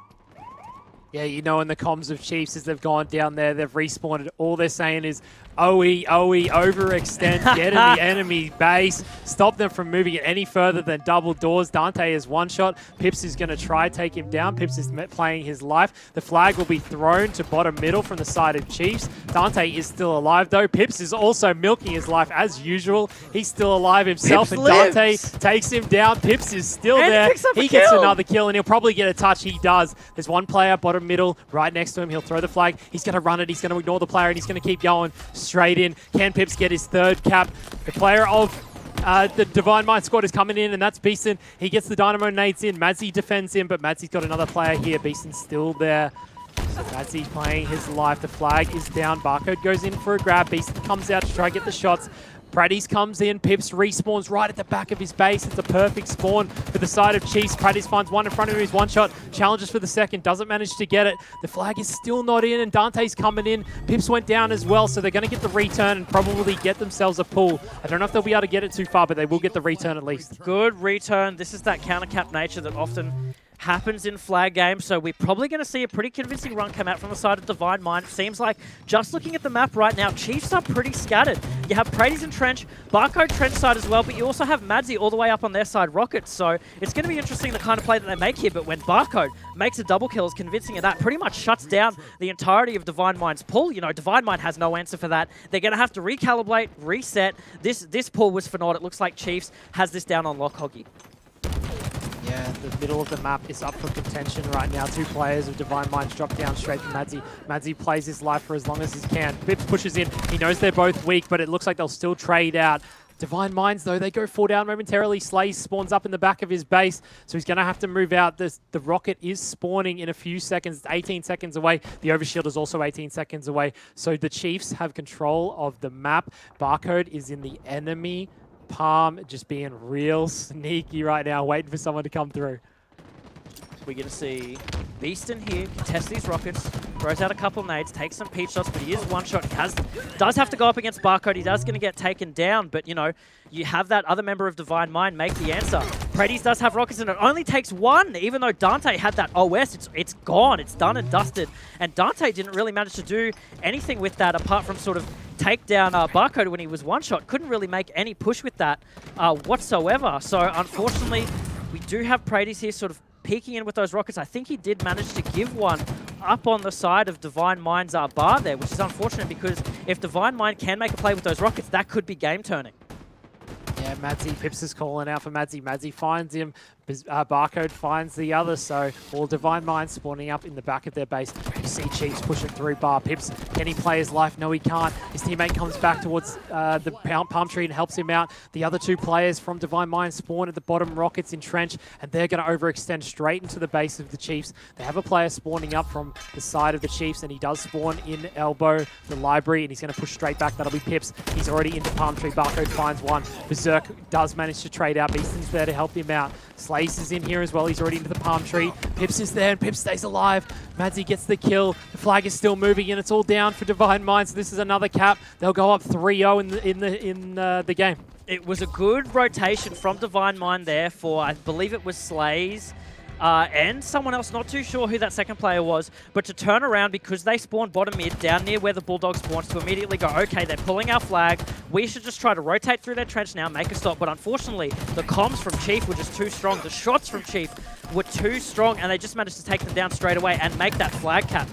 Yeah, you know, in the comms of Chiefs, as they've gone down there, they've respawned. All they're saying is, OE, overextend, get in the enemy base, stop them from moving it any further than double doors. Dante is one-shot. Pips is going to try take him down. Pips is playing his life. The flag will be thrown to bottom middle from the side of Chiefs. Dante is still alive, though. Pips is also milking his life as usual. He's still alive himself, and Dante takes him down. Pips is still there. He gets another kill, and he'll probably get a touch. He does. There's one player bottom middle right next to him. He'll throw the flag. He's going to run it. He's going to ignore the player, and he's going to keep going straight in. Can Pips get his 3rd cap? The player of the Divine Mind squad is coming in, and that's Beaston. He gets the Dynamo nades in. Madzi defends him, but Madzi's got another player here. Beaston's still there. So Madzi playing his life. The flag is down. Barcode goes in for a grab. Beaston comes out to try to get the shots. Prades comes in. Pips respawns right at the back of his base. It's a perfect spawn for the side of Chiefs. Prades finds one in front of him. He's one-shot. Challenges for the second. Doesn't manage to get it. The flag is still not in, and Dante's coming in. Pips went down as well, so they're going to get the return and probably get themselves a pull. I don't know if they'll be able to get it too far, but they will get the return at least. Good return. This is that counter-cap nature that often happens in flag games, so we're probably going to see a pretty convincing run come out from the side of Divine Mind. It seems like, just looking at the map right now, Chiefs are pretty scattered. You have Prades in trench, Barcode trench side as well, but you also have Madzi all the way up on their side, Rockets, so it's going to be interesting the kind of play that they make here, but when Barcode makes a double kill, is convincing of that, pretty much shuts down the entirety of Divine Mind's pull. You know, Divine Mind has no answer for that. They're going to have to recalibrate, reset. This pull was for naught. It looks like Chiefs has this down on lock, Hoggy. Yeah, the middle of the map is up for contention right now. Two players of Divine Minds drop down straight from Madzi. Madzi plays his life for as long as he can. Pips pushes in. He knows they're both weak, but it looks like they'll still trade out. Divine Minds, though, they go 4 down momentarily. Slays spawns up in the back of his base, so he's going to have to move out. The rocket is spawning in a few seconds. It's 18 seconds away. The overshield is also 18 seconds away. So the Chiefs have control of the map. Barcode is in the enemy palm, just being real sneaky right now, waiting for someone to come through. We're going to see Beaston here contest these rockets, throws out a couple nades, takes some peach shots, but he is one shot. He does have to go up against Barcode. He does going to get taken down, but you know, you have that other member of Divine Mind make the answer. Predis does have rockets, and it only takes one, even though Dante had that OS. It's gone. It's done and dusted. And Dante didn't really manage to do anything with that apart from sort of take down Barcode when he was one shot. Couldn't really make any push with that whatsoever. So unfortunately, we do have Predis here sort of peeking in with those rockets. I think he did manage to give one up on the side of Divine Mind's bar there, which is unfortunate because if Divine Mind can make a play with those rockets, that could be game turning. Yeah, Madzi, Pips is calling out for Madzi. Madzi finds him. Barcode finds the other, so all Divine Mind spawning up in the back of their base. You see Chiefs pushing through bar. Pips, can he play his life? No, he can't. His teammate comes back towards the palm tree and helps him out. The other two players from Divine Mind spawn at the bottom, rockets entrench, and they're going to overextend straight into the base of the Chiefs. They have a player spawning up from the side of the Chiefs, and he does spawn in elbow, the library, and he's going to push straight back. That'll be Pips. He's already into palm tree. Barcode finds one. Berserk does manage to trade out. Beaston's there to help him out. Slace is in here as well. He's already into the palm tree. Pips is there, and Pips stays alive. Madzi gets the kill. The flag is still moving, and it's all down for Divine Mind. So this is another cap. They'll go up 3-0 in the game. It was a good rotation from Divine Mind there for, I believe it was Slays. And someone else, not too sure who that second player was, but to turn around because they spawned bottom mid down near where the Bulldog spawns to immediately go, okay, they're pulling our flag. We should just try to rotate through their trench now, make a stop. But unfortunately, the comms from Chief were just too strong. The shots from Chief were too strong, and they just managed to take them down straight away and make that flag cap.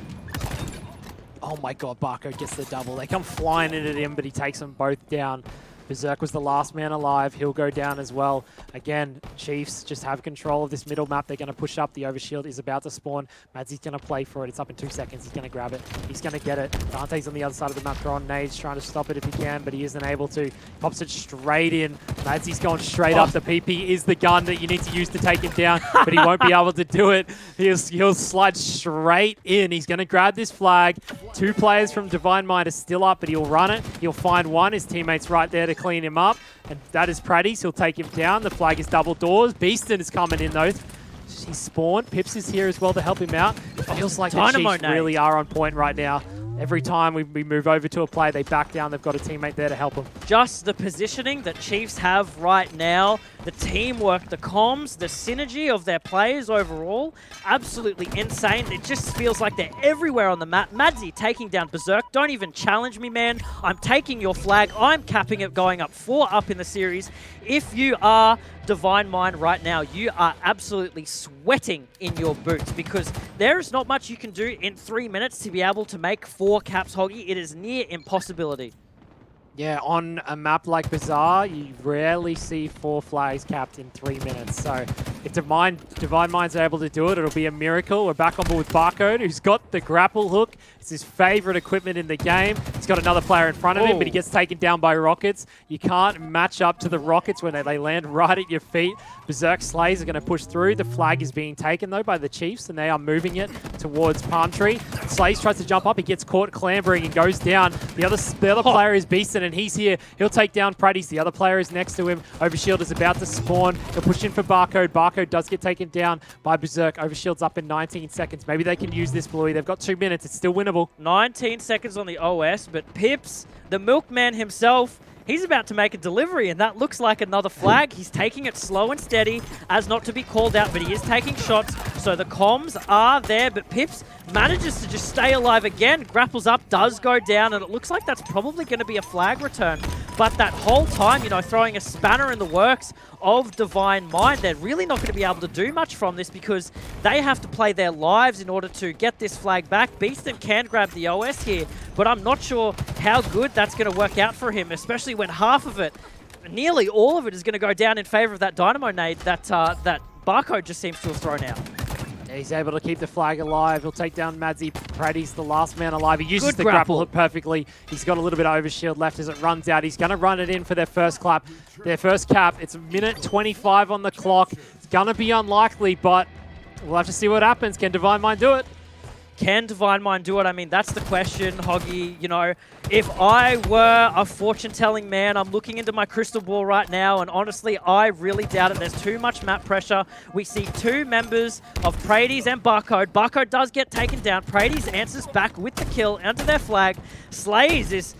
Oh my god, Barcode gets the double. They come flying in at him, but he takes them both down. Berserk was the last man alive. He'll go down as well. Again, Chiefs just have control of this middle map. They're going to push up. The overshield is about to spawn. Madzi's going to play for it. It's up in 2 seconds. He's going to grab it. He's going to get it. Dante's on the other side of the map throwing nades, trying to stop it if he can, but he isn't able to. Pops it straight in. Madzi's going straight up. The PP is the gun that you need to use to take him down, but he won't be able to do it. He'll slide straight in. He's going to grab this flag. 2 players from Divine Mind are still up, but he'll run it. He'll find one. His teammate's right there to clean him up, and that is Pradis. He'll take him down. The flag is double doors. Beaston is coming in though. He's spawned. Pips is here as well to help him out. It feels like the Chiefs really are on point right now. Every time we move over to a play, they back down. They've got a teammate there to help them. Just the positioning that Chiefs have right now, the teamwork, the comms, the synergy of their players overall, absolutely insane. It just feels like they're everywhere on the map. Madzi taking down Berserk. Don't even challenge me, man. I'm taking your flag. I'm capping it, going up 4 up in the series. If you are Divine Mind right now, you are absolutely sweating in your boots because there is not much you can do in 3 minutes to be able to make 4 caps, Hoggy. It is near impossibility. Yeah, on a map like Bazaar, you rarely see 4 flags capped in 3 minutes. So if Divine Minds are able to do it, it'll be a miracle. We're back on board with Barcode, who's got the grapple hook. It's his favorite equipment in the game. He's got another player in front of him, but he gets taken down by rockets. You can't match up to the rockets when they land right at your feet. Berserk Slays are going to push through. The flag is being taken, though, by the Chiefs, and they are moving it towards Palm Tree. Slays tries to jump up. He gets caught clambering and goes down. The other player is Beaston, and he's here. He'll take down Pradis. The other player is next to him. Overshield is about to spawn. He'll push in for Barcode. Barcode does get taken down by Berserk. Overshield's up in 19 seconds. Maybe they can use this, Bluey. They've got 2 minutes. It's still winnable. 19 seconds on the OS, but Pips, the milkman himself, he's about to make a delivery, and that looks like another flag. He's taking it slow and steady as not to be called out, but he is taking shots, so the comms are there, but Pips manages to just stay alive again. Grapples up, does go down, and it looks like that's probably going to be a flag return. But that whole time, you know, throwing a spanner in the works of Divine Mind, they're really not going to be able to do much from this because they have to play their lives in order to get this flag back. Beaston can grab the OS here, but I'm not sure how good that's going to work out for him, especially when half of it, nearly all of it, is going to go down in favor of that Dynamo nade that Barcode just seems to have thrown out. He's able to keep the flag alive. He'll take down Madzy. Prady's the last man alive. He uses Good the grapple hook perfectly. He's got a little bit of overshield left as it runs out. He's going to run it in for their first clap, their first cap. It's a minute 25 on the clock. It's going to be unlikely, but we'll have to see what happens. Can Divine Mind do it? Can Divine Mind do it? I mean, that's the question, Hoggy. You know, if I were a fortune-telling man, I'm looking into my crystal ball right now, and honestly, I really doubt it. There's too much map pressure. We see two members of Prady's and Barcode. Barcode does get taken down. Prady's answers back with the kill under their flag. Slays is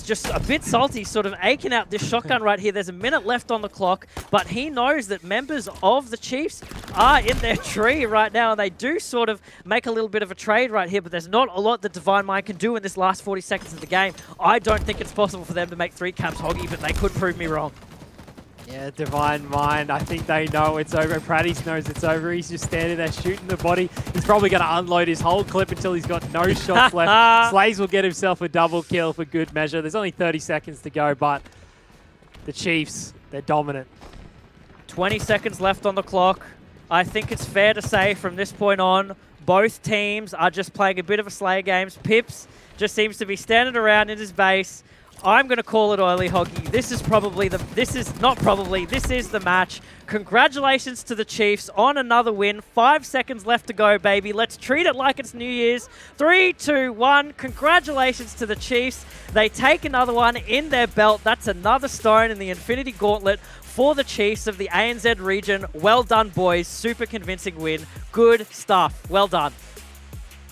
just a bit salty, sort of aching out this shotgun right here. There's a minute left on the clock, but he knows that members of the Chiefs are in their tree right now, and they do sort of make a little bit of a trade right here, but there's not a lot that Divine Mind can do in this last 40 seconds of the game. I don't think it's possible for them to make 3 caps, Hoggy, but they could prove me wrong. Yeah, Divine Mind, I think they know it's over. Prady's knows it's over. He's just standing there shooting the body. He's probably going to unload his whole clip until he's got no shots left. Slays will get himself a double kill for good measure. There's only 30 seconds to go, but the Chiefs, they're dominant. 20 seconds left on the clock. I think it's fair to say from this point on, both teams are just playing a bit of a Slayer games. Pips just seems to be standing around in his base. I'm going to call it early, Hoggy. This is the match. Congratulations to the Chiefs on another win. 5 seconds left to go, baby. Let's treat it like it's New Year's. 3, 2, 1. Congratulations to the Chiefs. They take another one in their belt. That's another stone in the Infinity Gauntlet for the Chiefs of the ANZ region. Well done, boys. Super convincing win. Good stuff. Well done.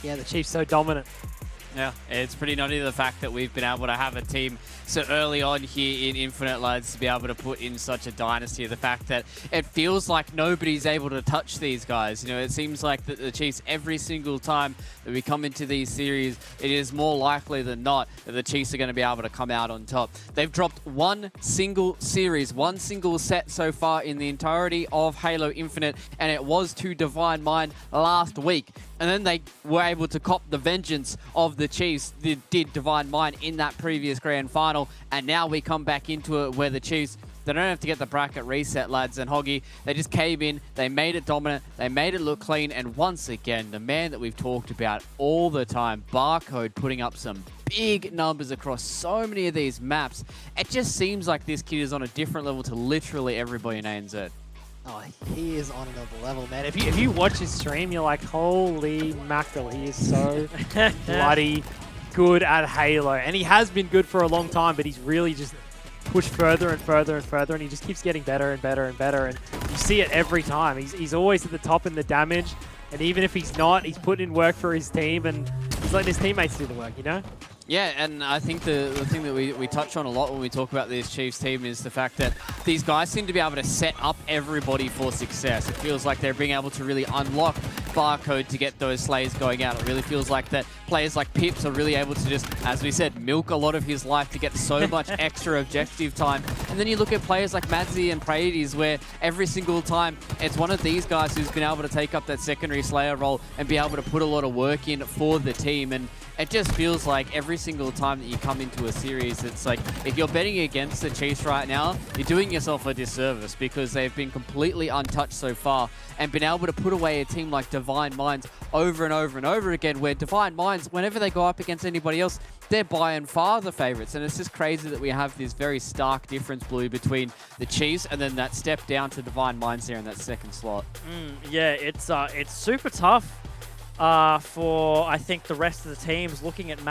Yeah, the Chiefs so dominant. Yeah, it's pretty nutty the fact that we've been able to have a team so early on here in Infinite, lads, to be able to put in such a dynasty. The fact that it feels like nobody's able to touch these guys. You know, it seems like that the Chiefs, every single time that we come into these series, it is more likely than not that the Chiefs are going to be able to come out on top. They've dropped one single series, one single set so far in the entirety of Halo Infinite, and it was to Divine Mind last week. And then they were able to cop the vengeance of the Chiefs that did Divine Mind in that previous grand final. And now we come back into it where the Chiefs, they don't have to get the bracket reset, lads. And Hoggy, they just came in, they made it dominant, they made it look clean. And once again, the man that we've talked about all the time, Barcode, putting up some big numbers across so many of these maps. It just seems like this kid is on a different level to literally everybody in ANZ. Oh, he is on another level, man. If you watch his stream, you're like, holy mackerel, he is so bloody good at Halo. And he has been good for a long time, but he's really just pushed further and further and further, and he just keeps getting better and better and better. And you see it every time. He's always at the top in the damage, and even if he's not, he's putting in work for his team, and he's letting his teammates do the work, you know? Yeah, and I think the thing that we touch on a lot when we talk about this Chiefs team is the fact that these guys seem to be able to set up everybody for success. It feels like they're being able to really unlock Barcode to get those slays going out. It really feels like that players like Pips are really able to just, as we said, milk a lot of his life to get so much extra objective time. And then you look at players like Madzy and Prady's, where every single time it's one of these guys who's been able to take up that secondary Slayer role and be able to put a lot of work in for the team. And it just feels like every single time that you come into a series, it's like if you're betting against the Chiefs right now, you're doing yourself a disservice because they've been completely untouched so far and been able to put away a team like Divine Minds over and over and over again, where Divine Minds, whenever they go up against anybody else, they're by and far the favorites. And it's just crazy that we have this very stark difference, Blue, between the Chiefs and then that step down to Divine Minds there in that second slot. Yeah, it's super tough for, I think, the rest of the teams looking at